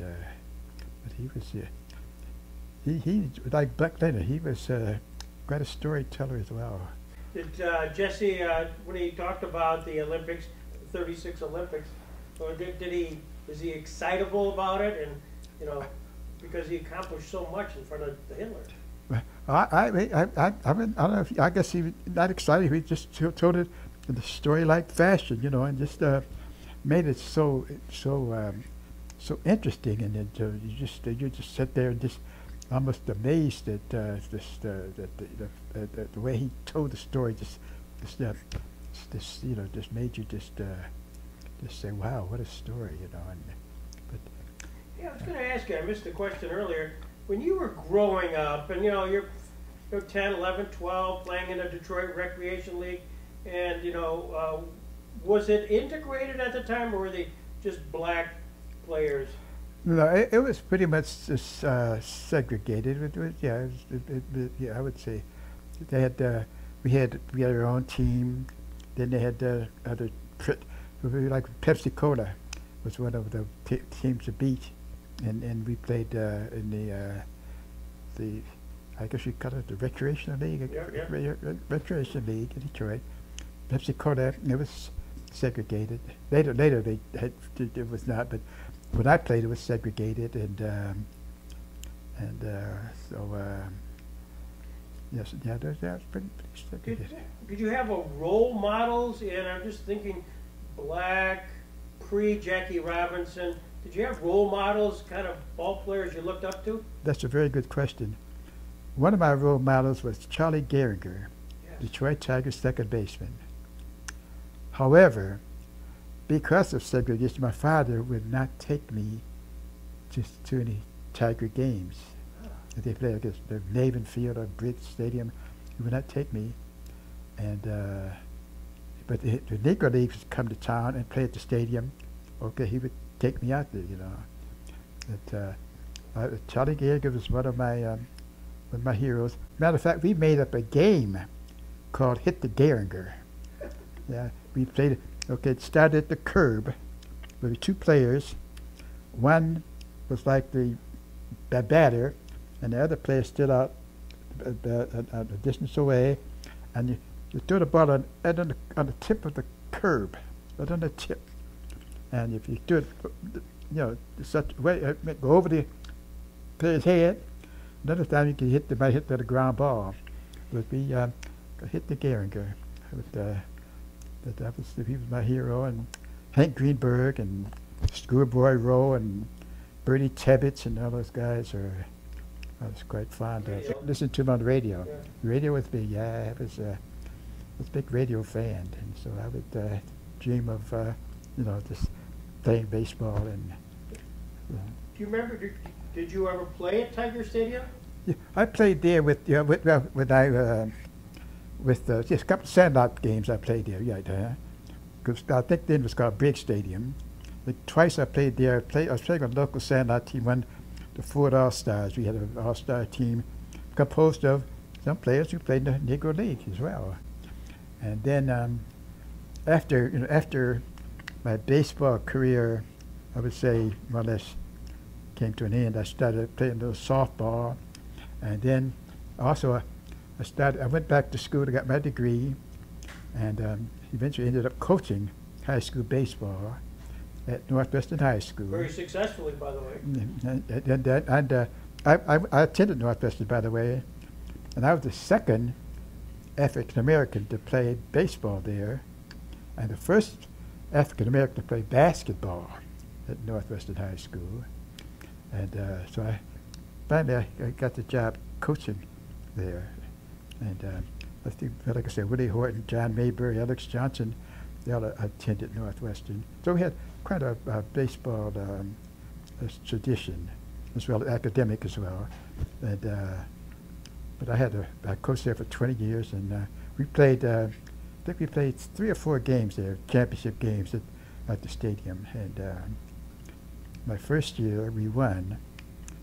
but he was he like Buck Leonard. He was quite a storyteller as well. Did Jesse, when he talked about the Olympics, 36 Olympics, was he excitable about it, and because he accomplished so much in front of the Hitler? I don't know. I guess he was not excited. He just told it in the story-like fashion, and just made it so interesting, and it, you just sit there and just almost amazed at the way he told the story. Just made you just say, wow, what a story, you know. And yeah, I was going to ask you, I missed the question earlier. When you were growing up, and you're 10, 11, 12, playing in the Detroit Recreation League, and was it integrated at the time, or were they just black players? No, it was pretty much just segregated. It was, yeah, yeah, I would say they had we had our own team. Then they had other like Pepsi Cola was one of the teams to beat, and we played in the I guess you call it the Recreational League, Recreation League in Detroit. Pepsi Cola, it was segregated. Later they had it was not, but when I played, it was segregated, and yes, yeah, that was pretty segregated. Did you have a role models? And I'm just thinking, black, pre-Jackie Robinson. Did you have role models, kind of ball players you looked up to? That's a very good question. One of my role models was Charlie Gehringer, Yes. Detroit Tigers second baseman. However, because of segregation, my father would not take me to any Tiger games. If they played against the Navy Field or Bridge Stadium, he would not take me. And but the Negro League would come to town and play at the stadium. Okay, he would take me out there, you know. But Charlie Gehringer was one of my heroes. Matter of fact, we made up a game called Hit the Gehringer. Yeah, we played it. Okay, it started at the curb. There were two players. One was like the batter, and the other player stood out a distance away, and you threw the ball on the tip of the curb, right on the tip. And if you do it, such a way, go over the player's head. Another time you can might hit the ground ball. But we hit the Gehringer. He was my hero, and Hank Greenberg and Schoolboy Rowe and Bertie Tebbetts and all those guys I was quite fond of. Listened to them on the radio. Yeah. The radio was big. Yeah, I was a big radio fan, and so I would dream of just playing baseball. And do you remember? Did you ever play at Tiger Stadium? yeah, I played there with just a couple of Sandlot games I played there, yeah. Because I think then it was called Bridge Stadium. Twice I played there. I was playing with a local Sandlot team, won the Ford All-Stars. We had an All-Star team composed of some players who played in the Negro League as well. And then after my baseball career, I would say more or less came to an end, I started playing a little softball, and then also I went back to school to get my degree, and eventually ended up coaching high school baseball at Northwestern High School. Very successfully, by the way. And I attended Northwestern, by the way, and I was the second African American to play baseball there, and the first African American to play basketball at Northwestern High School. And so finally I got the job coaching there. And I think, like I said, Willie Horton, John Mayberry, Alex Johnson, they all attended Northwestern. So we had quite a baseball tradition, as well as academic as well. And but I coached there for 20 years, and we played. I think we played 3 or 4 games there, championship games at the stadium. And my first year we won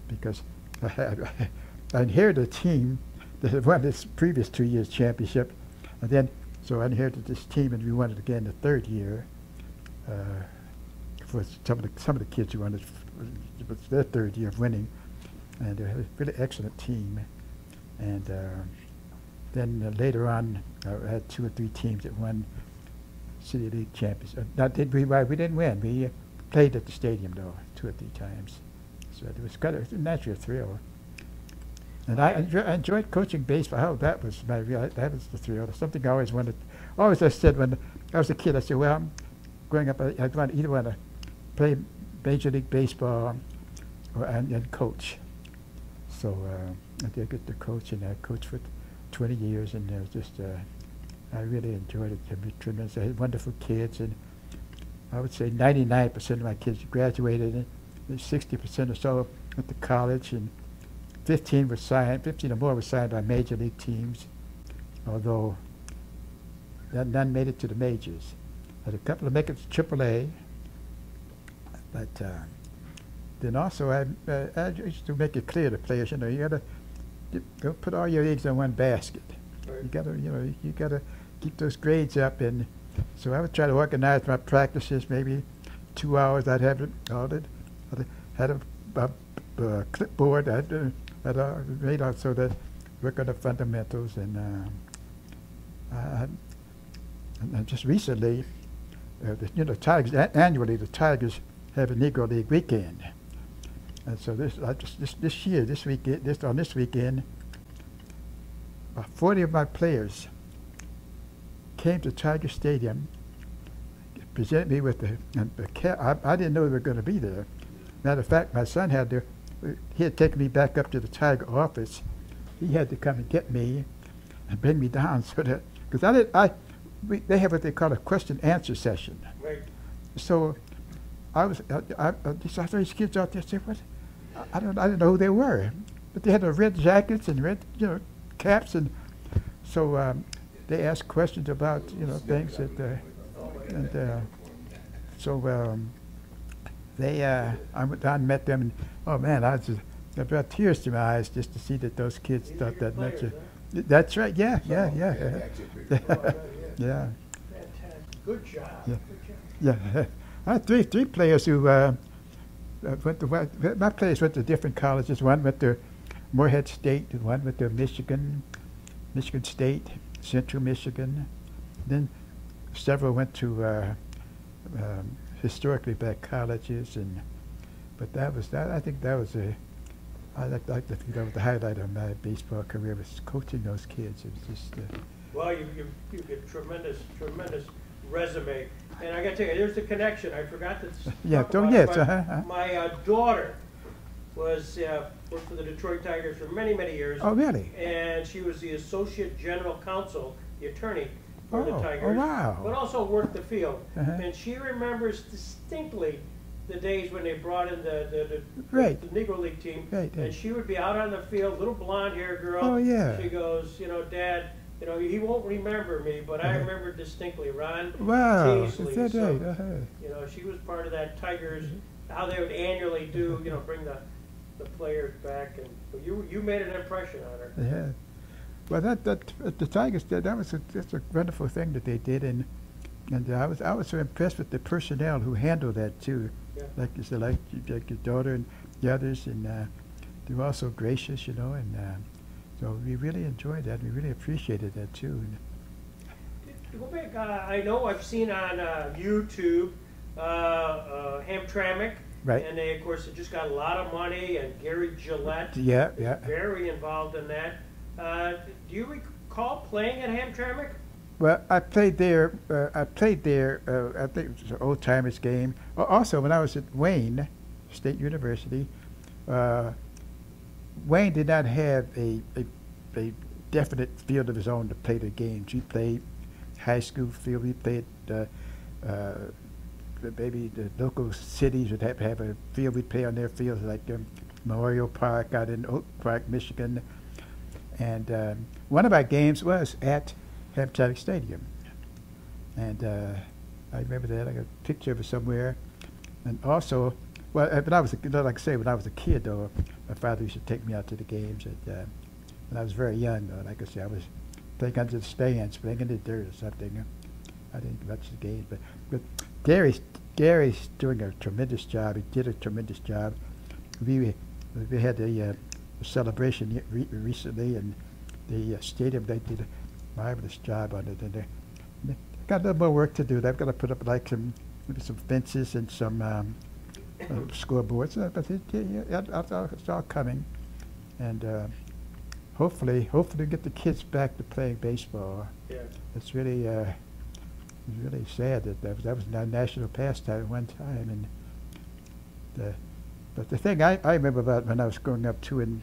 because I inherited a team that had won this previous 2 years championship, and then so I inherited this team, and we won it again the third year. For some of the kids who won it was their third year of winning, and they had a really excellent team. And then later on, I had 2 or 3 teams that won City League championship. We didn't win. We played at the stadium though 2 or 3 times, so it was kind of naturally a thrill. And I enjoyed coaching baseball. Oh, that was the thrill. Something I always wanted. Always I said when I was a kid, I said, well, growing up, I either want to play Major League Baseball and coach. So I did get to coach, and I coached for 20 years, and it was just, I really enjoyed it. It was tremendous. I had wonderful kids, and I would say 99% of my kids graduated, and 60% or so went to college, and 15 or more were signed by major league teams, although none made it to the majors. I had a couple of make it to AAA, but then also I used to make it clear to players, you know, you gotta don't put all your eggs in one basket. Right. You gotta keep those grades up, and so I would try to organize my practices. Maybe 2 hours I'd have it all. I had a clipboard. I'd made out so that work on the fundamentals, and just recently, Tigers annually the Tigers have a Negro League weekend, and so this weekend, about 40 of my players came to Tiger Stadium, presented me with the cap. I didn't know they were going to be there. Matter of fact, my son he had taken me back up to the Tiger office. He had to come and get me and bring me down so that, because they have what they call a question-answer session. Right. So I saw these kids out there say, "What? I didn't know who they were," but they had red jackets and red, caps, and so they asked questions about, things that, I went down and met them, and oh man, I brought tears to my eyes just to see that those kids thought that much. That's right. Yeah. Yeah. Good job. Yeah. I had three players who my players went to different colleges. One went to Morehead State, and one went to Michigan State, Central Michigan. Then several went to historically black colleges, but I think that was I like to think that was the highlight of my baseball career, was coaching those kids. It was just. Well, you get tremendous resume, and I got to tell you, there's the connection. I forgot to talk about it. My daughter worked for the Detroit Tigers for many years. Oh, really? And she was the associate general counsel, the attorney for the Tigers. Oh, wow. But also worked the field, and she remembers distinctly the days when they brought in the Negro League team, and she would be out on the field, little blonde-haired girl. Oh, yeah. She goes, Dad, he won't remember me, but I remember distinctly Ron Teasley. Is that right? She was part of that Tigers, how they would annually do, bring the players back, and you made an impression on her. Yeah. Well, the Tigers did. That's a wonderful thing that they did, and I was so impressed with the personnel who handled that too. Yeah. Like you said, like your daughter and the others, and they were also gracious, and so we really enjoyed that. We really appreciated that too. Go back. I know I've seen on YouTube Hamtramck. Right. And they, of course, just got a lot of money, and Gary Gillette is very involved in that. Do you recall playing at Hamtramck? Well, I played there. I think it was an old-timers game. Also, when I was at Wayne State University, Wayne did not have a definite field of his own to play the games. He played high school field. He played maybe the local cities would have a field. We'd play on their fields, like Memorial Park out in Oak Park, Michigan. And one of our games was at Hamtramck Stadium. And I remember that. I got a picture of it somewhere. And also, well, when I was when I was a kid, though, my father used to take me out to the games. And when I was very young, though, like I said, I was playing under the stands, playing in the dirt or something. I didn't watch the games, but Gary's doing a tremendous job. He did a tremendous job. We had a celebration recently, and the stadium, they did a marvelous job on it. And they got a little more work to do. They've got to put up like some fences and some scoreboards, but it's all coming. And hopefully get the kids back to playing baseball. Yeah. It's really was really sad that was a national pastime at one time. And but the thing I remember about when I was growing up too in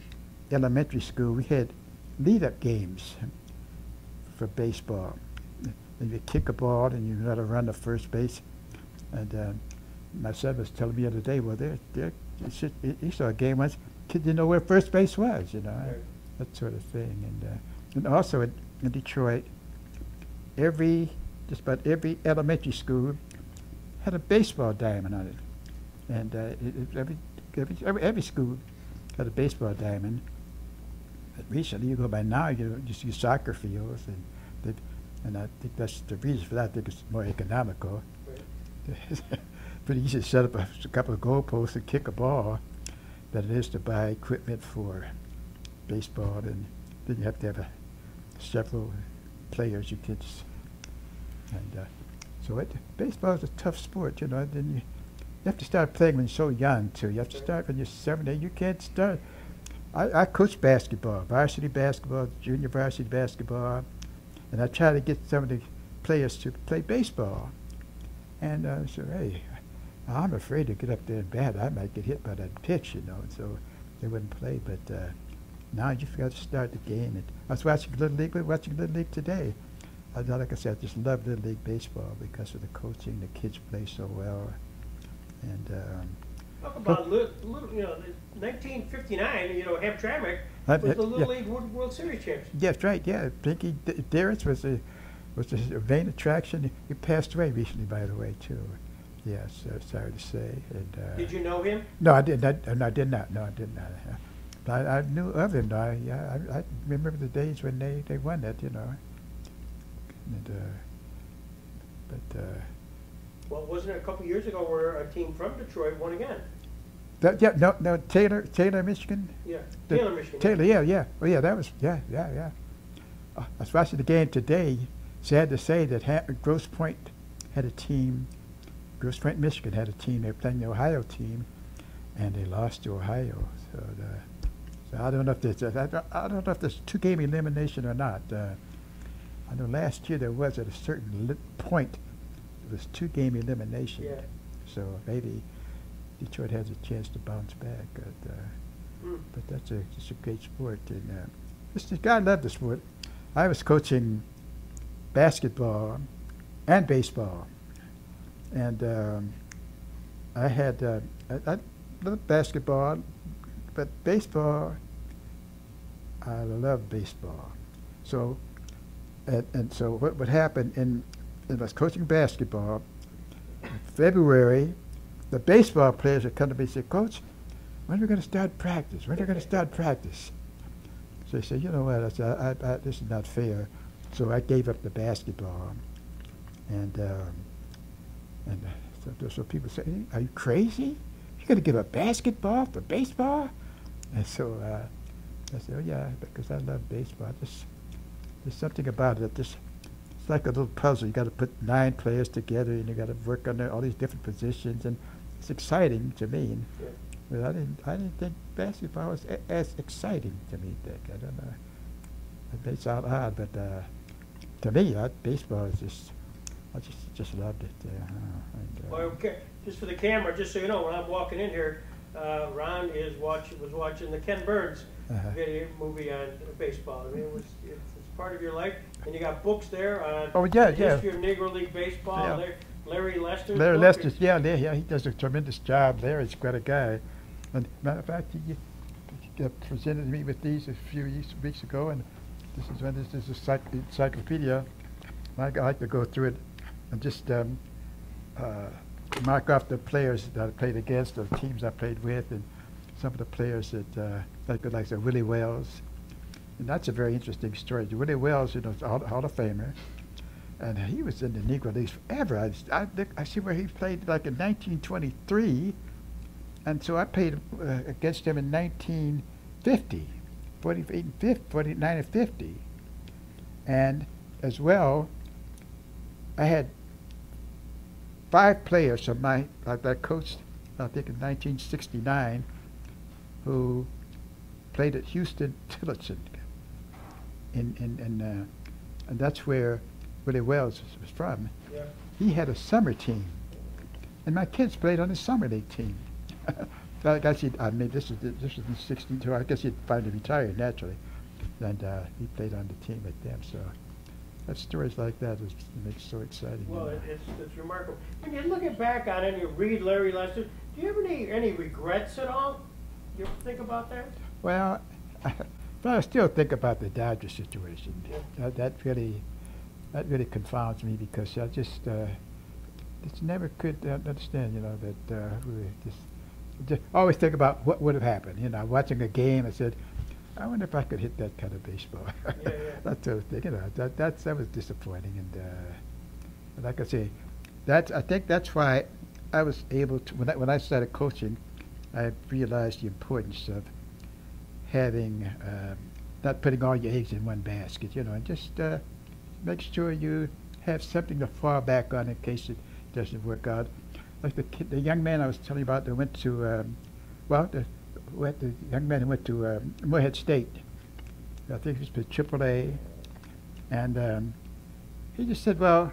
elementary school, we had lead-up games for baseball. And you kick a ball and you got to run to first base. And my son was telling me the other day, well, he saw a game once, kid didn't know where first base was, you know, Right. that sort of thing. And also in Detroit, just about every elementary school had a baseball diamond on it. And every school had a baseball diamond. But recently, you go by now, you see soccer fields, and I think that's the reason for that. I think it's more economical. Right. Pretty easy to set up a couple of goalposts and kick a ball than it is to buy equipment for baseball. And then you have to have several players, you kids. And so baseball is a tough sport, you know. Then you have to start playing when you're so young, too. You have to start when you're 7, 8. You can't start. I coach basketball, varsity basketball, junior varsity basketball, and I try to get some of the players to play baseball. And so, hey, I'm afraid to get up there and bat. I might get hit by that pitch, you know, and so they wouldn't play. But now you've got to start the game. And I was watching Little League today. Like I said, I just love Little League baseball because of the coaching. The kids play so well. And talk about you know, 1959. You know, Hamtramck was the Little League World Series champion. That's right. Yeah, Pinky Darris was a vain attraction. He passed away recently, by the way, too. Yes, sorry to say. And, did you know him? No, I did not. No, I did not. But I knew of him. I remember the days when they won that, you know. And, Well, wasn't it a couple years ago where a team from Detroit won again? Taylor, Michigan. Yeah, Taylor, Michigan. Taylor, yeah. Oh, yeah, that was, yeah. I was watching the game today. Sad to say that Grosse Pointe had a team. Grosse Pointe, Michigan had a team. They were playing the Ohio team, and they lost to Ohio. So I don't know if there's I don't know if there's 2-game elimination or not. I know last year there was at a certain point. It was 2-game elimination. Yeah. So maybe Detroit has a chance to bounce back. But that's it's a great sport. And I love the sport. I was coaching basketball and baseball, and I had I loved basketball, but baseball, I love baseball. So and so what would happen in I was coaching basketball in February, the baseball players would come to me and say, Coach, when are we going to start practice? So they said, you know what, this is not fair. So I gave up the basketball. And so people say, are you crazy? You're going to give up basketball for baseball? And so I said, oh yeah, because I love baseball. There's something about it. It's like a little puzzle. You got to put 9 players together, and you got to work on all these different positions, and it's exciting to me. And, but I didn't think basketball was as exciting to me, Dick. I don't know. It may sound odd, but to me, baseball is I just loved it. Well, okay. Just for the camera, just so you know, when I'm walking in here, Ron was watching the Ken Burns video movie on baseball. I mean, it's part of your life, and you got books there on the history of Negro League baseball. Yeah. Larry Lester's Larry book. Lester's, yeah, he does a tremendous job. Larry's quite a guy. And matter of fact, he presented me with these a few weeks ago, and this is an encyclopedia. I like to go through it and just mark off the players that I played against, the teams I played with, and some of the players that like say Willie Wells. And that's a very interesting story. Willie Wells, you know, is a Hall of Famer, and he was in the Negro Leagues forever. I see where he played like in 1923, and so I played against him in 1950, 49 and 50. And as well, I had 5 players of that I coached, I think in 1969, who played at Houston Tillotson. And that's where Willie Wells was from, Yeah. he had a summer team, and my kids played on the summer league team. So I guess this is in '62. I guess he'd finally retired naturally, and he played on the team with them. So that stories like that makes so exciting. Well, it's remarkable. When you're looking back on it, and you read Larry Lester, do you have any regrets at all? You ever think about that? Well, but I still think about the Dodger situation. Yeah. That really confounds me because I just never could understand, that we just always think about what would have happened. Watching a game, I said, I wonder if I could hit that kind of baseball. Yeah. That sort of thing. That was disappointing, and like I say, I think that's why I was able to when I started coaching, I realized the importance of having not putting all your eggs in one basket, and just make sure you have something to fall back on in case it doesn't work out. Like the young man I was telling you about that went to, the young man who went to Morehead State. I think he was for AAA, and he just said, well,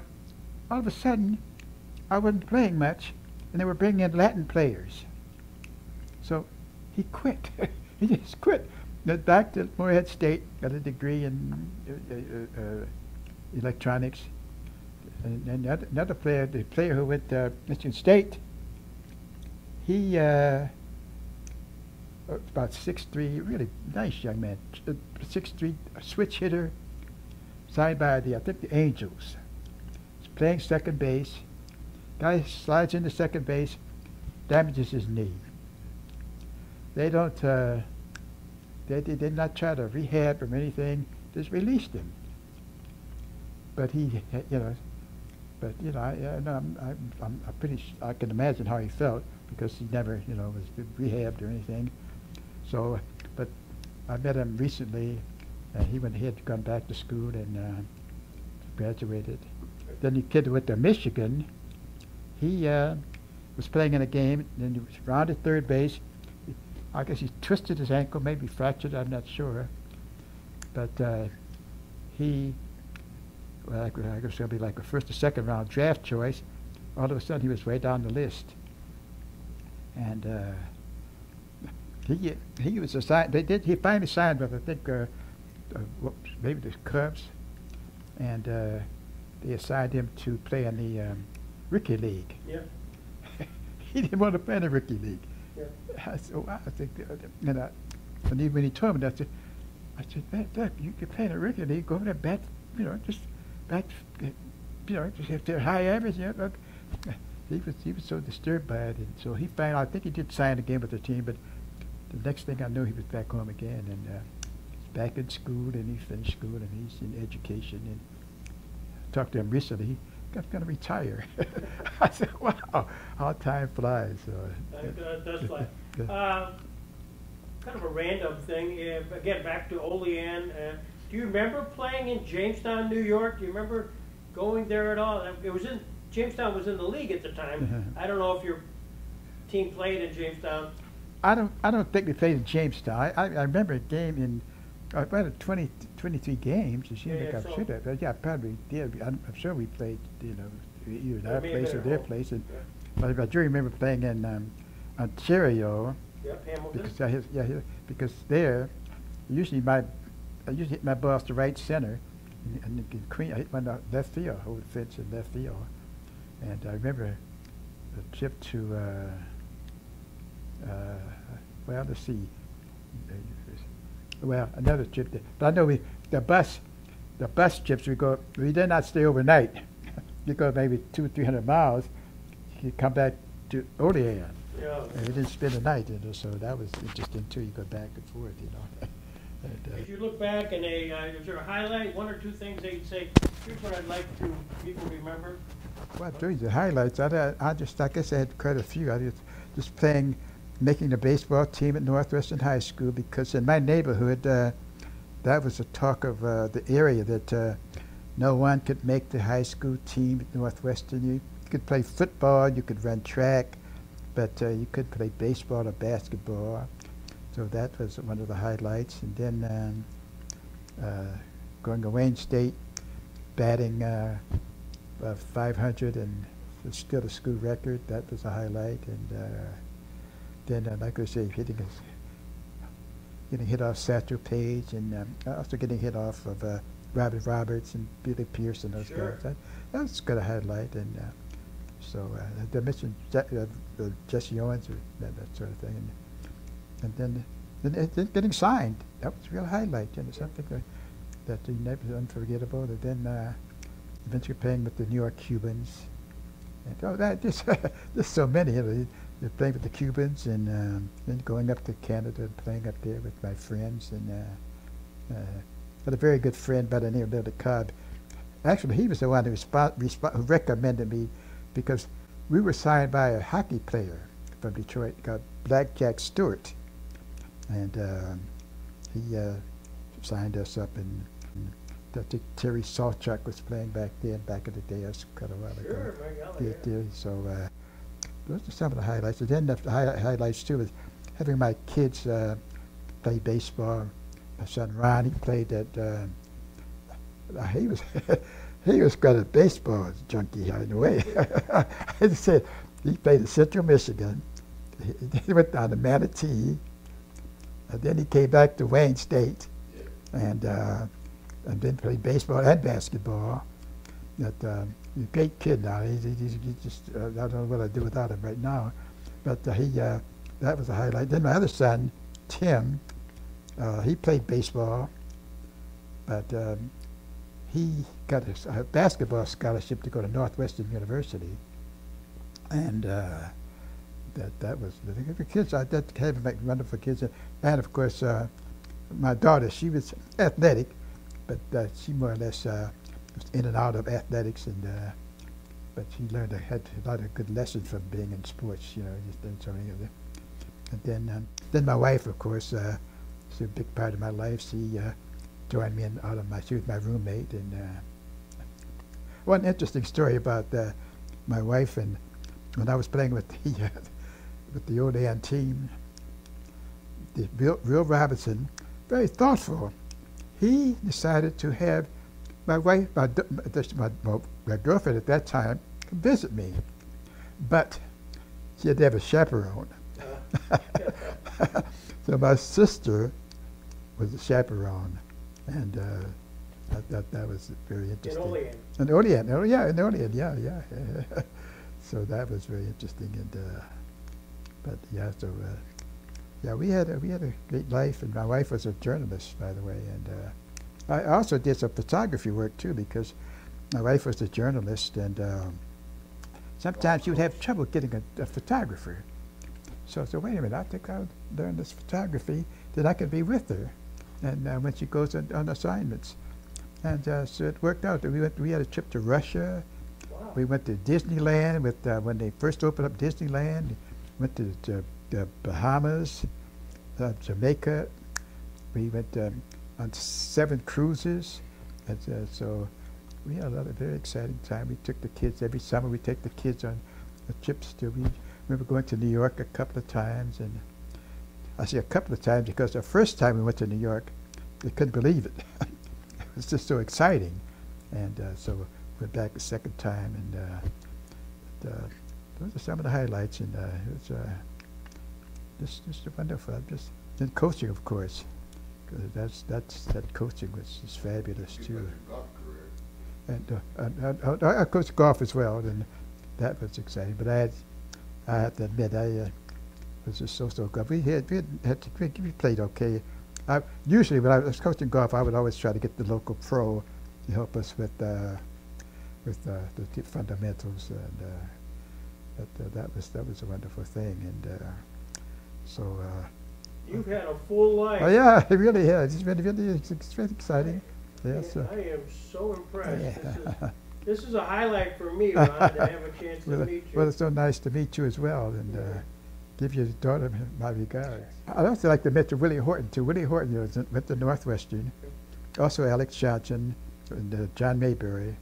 all of a sudden, I wasn't playing much, and they were bringing in Latin players. So he quit. He just quit. Went back to Morehead State, got a degree in electronics. And another player, the player who went to Michigan State, he about 6'3", really nice young man, 6'3", switch hitter, signed by I think the Angels. He's playing second base. Guy slides into second base, damages his knee. They don't. They did not try to rehab or anything. Just released him. But he, I'm pretty. I can imagine how he felt because he never, was rehabbed or anything. So, but I met him recently, and he had gone back to school and graduated. Then the kid who went to Michigan, he was playing in a game, and he was rounded third base. I guess he twisted his ankle, maybe fractured, I'm not sure. But he, I guess he'll be like a first or second round draft choice. All of a sudden he was way down the list. And he was assigned, he finally signed with, I think, maybe the Cubs. And they assigned him to play in the Rookie League. Yeah. He didn't want to play in the Rookie League. Yeah. I said, wow, I think, when he told me that, I said, Doug, you can play in the Rookie League, go over there, bat, just bat, just if they're high average, look. He was so disturbed by it, and so he finally, I think he did sign again with the team, but the next thing I knew, he was back home again, and he's back in school, and he finished school, and he's in education, and I talked to him recently. He going to retire. I said, wow, how time flies. It does fly. Kind of a random thing. Again, back to Oleand. Do you remember playing in Jamestown, New York? Do you remember going there at all? Jamestown was in the league at the time. I don't know if your team played in Jamestown. I don't think we played in Jamestown. I remember a game in about 23 games. It seemed like I should have. But yeah, probably did. I'm sure we played, either our place or their place. And, but I do remember playing in Ontario. Yep, Hamilton. Because there, usually I hit my ball off the right center, and I hit my left field, hold the fence in left field. And I remember the trip to, let's see. Well, another trip there. But I know the bus trips, we did not stay overnight. You go maybe 200 or 300 miles, you come back to Oleand. Yeah. And we didn't spend the night, so that was interesting too. You go back and forth, And, if you look back and is there a highlight, one or two things that you'd say, here's what I'd like people to remember? Well, during the highlights, I just, I guess I had quite a few. I just playing, making the baseball team at Northwestern High School, because in my neighborhood, that was the talk of the area, that no one could make the high school team at Northwestern. You could play football, you could run track, but you could play baseball or basketball. So that was one of the highlights. And then going to Wayne State, batting 500 and still a school record. That was a highlight. And then, like I say, getting hit off Satchel Paige, and also getting hit off of Robert Roberts and Billy Pearson, those guys. That was kind of a highlight. And so I mentioned Jesse Owens, or that sort of thing. And then getting signed, that was a real highlight, something that was unforgettable. And then eventually playing with the New York Cubans. And there's so many. You're playing with the Cubans, and then going up to Canada and playing up there with my friends. And had a very good friend by the name of Little Cobb. Actually, he was the one who recommended me, because we were signed by a hockey player from Detroit called Black Jack Stewart. And he signed us up, and I think Terry Salchuk was playing back then, back in the day. That's quite a while ago. So those are some of the highlights. And then the highlights too is having my kids play baseball. My son Ron, he played at. He was kind of baseball junkie in a way. I said he played at Central Michigan. He went down to Manatee. And then he came back to Wayne State, and then played baseball and basketball. He's a great kid now. He just I don't know what I'd do without him right now. But that was a highlight. Then my other son, Tim, he played baseball, but he got a basketball scholarship to go to Northwestern University, and that was the kids. I did have wonderful kids, and of course my daughter. She was athletic, but she more or less was in and out of athletics, and but she had a lot of good lessons from being in sports. Just and so many of them. And then my wife, of course, she's a big part of my life. She joined me in all of my. She was my roommate, and one interesting story about my wife, and when I was playing with the Oleand team, Will Robinson, very thoughtful. He decided to have my wife, my girlfriend at that time, come visit me, but she had to have a chaperone. So my sister was the chaperone, and I thought that was very interesting. In Oleand, yeah. So that was very interesting, and we had a great life, and my wife was a journalist, by the way, and I also did some photography work too, because my wife was a journalist, and sometimes she would have trouble getting a photographer. So I said, wait a minute, I think I'll learn this photography, then I could be with her, and when she goes on assignments. And so it worked out. We had a trip to Russia. Wow. We went to Disneyland when they first opened up Disneyland. Went to the Bahamas, Jamaica. We went on 7 cruises. And, so we had a very exciting time. We took the kids every summer. We take the kids on the trips. We remember going to New York a couple of times, and I say a couple of times because the first time we went to New York, they couldn't believe it. It was just so exciting, and so we went back a second time, and those are some of the highlights, and it was just wonderful. Then coaching, of course, because that coaching was just fabulous too. And I coached golf as well, and that was exciting. But I have to admit, I was just so good. We played okay. Usually, when I was coaching golf, I would always try to get the local pro to help us with the fundamentals, and that was a wonderful thing. And so you've had a full life. Oh yeah, it really has. It's really exciting. Yes. I am so impressed. Yeah. This is a highlight for me, Ron, to have a chance to meet you. Well, it's so nice to meet you as well, and give your daughter my regards. I'd also like to mention Willie Horton too. Willie Horton went to Northwestern. Also Alex Johnson and John Mayberry.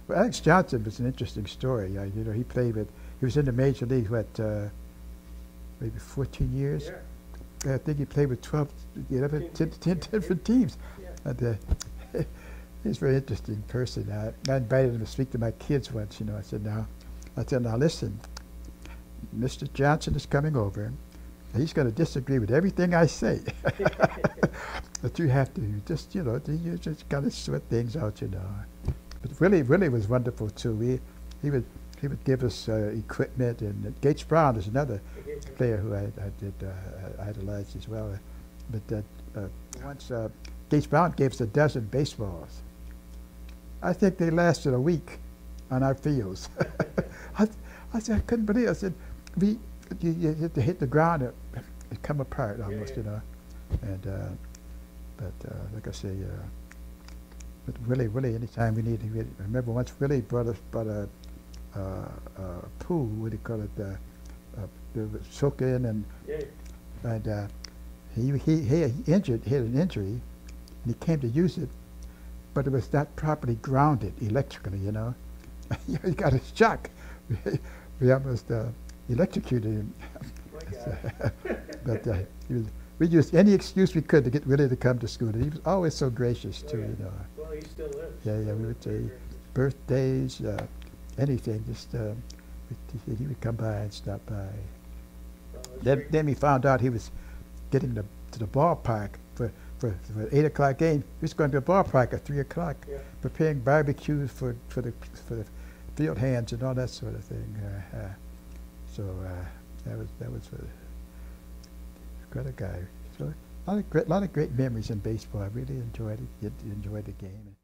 Well, Alex Johnson was an interesting story. He was in the major league, maybe 14 years? Yeah. I think he played with 10 different teams. Yeah. He's a very interesting person. I invited him to speak to my kids once. I said, now listen, Mr. Johnson is coming over. He's going to disagree with everything I say. But you have to just, you just got to sort things out, But Willie was wonderful too. He would give us equipment, and Gates Brown is another player who I did idolize as well. But once Gates Brown gave us a dozen baseballs. I think they lasted a week on our fields. I said, I couldn't believe it. I said, you had to hit the ground and it come apart almost, And like I say, but Willie, anytime we need, I remember once Willie brought a pool, what do you call it, the soak in, and he had an injury, and he came to use it, but it was not properly grounded electrically, He got a shock. We almost electrocuted him. But we used any excuse we could to get Willie to come to school. And he was always so gracious too, Well, he still lives. Yeah, we would say birthdays, anything. Just he would come by and stop by. Then we found out he was getting to the ballpark for 8 o'clock game. He was going to the ballpark at 3 o'clock, preparing barbecues for the field hands and all that sort of thing. So that was quite a guy. So a lot of great memories in baseball. I really enjoyed it. Enjoyed the game.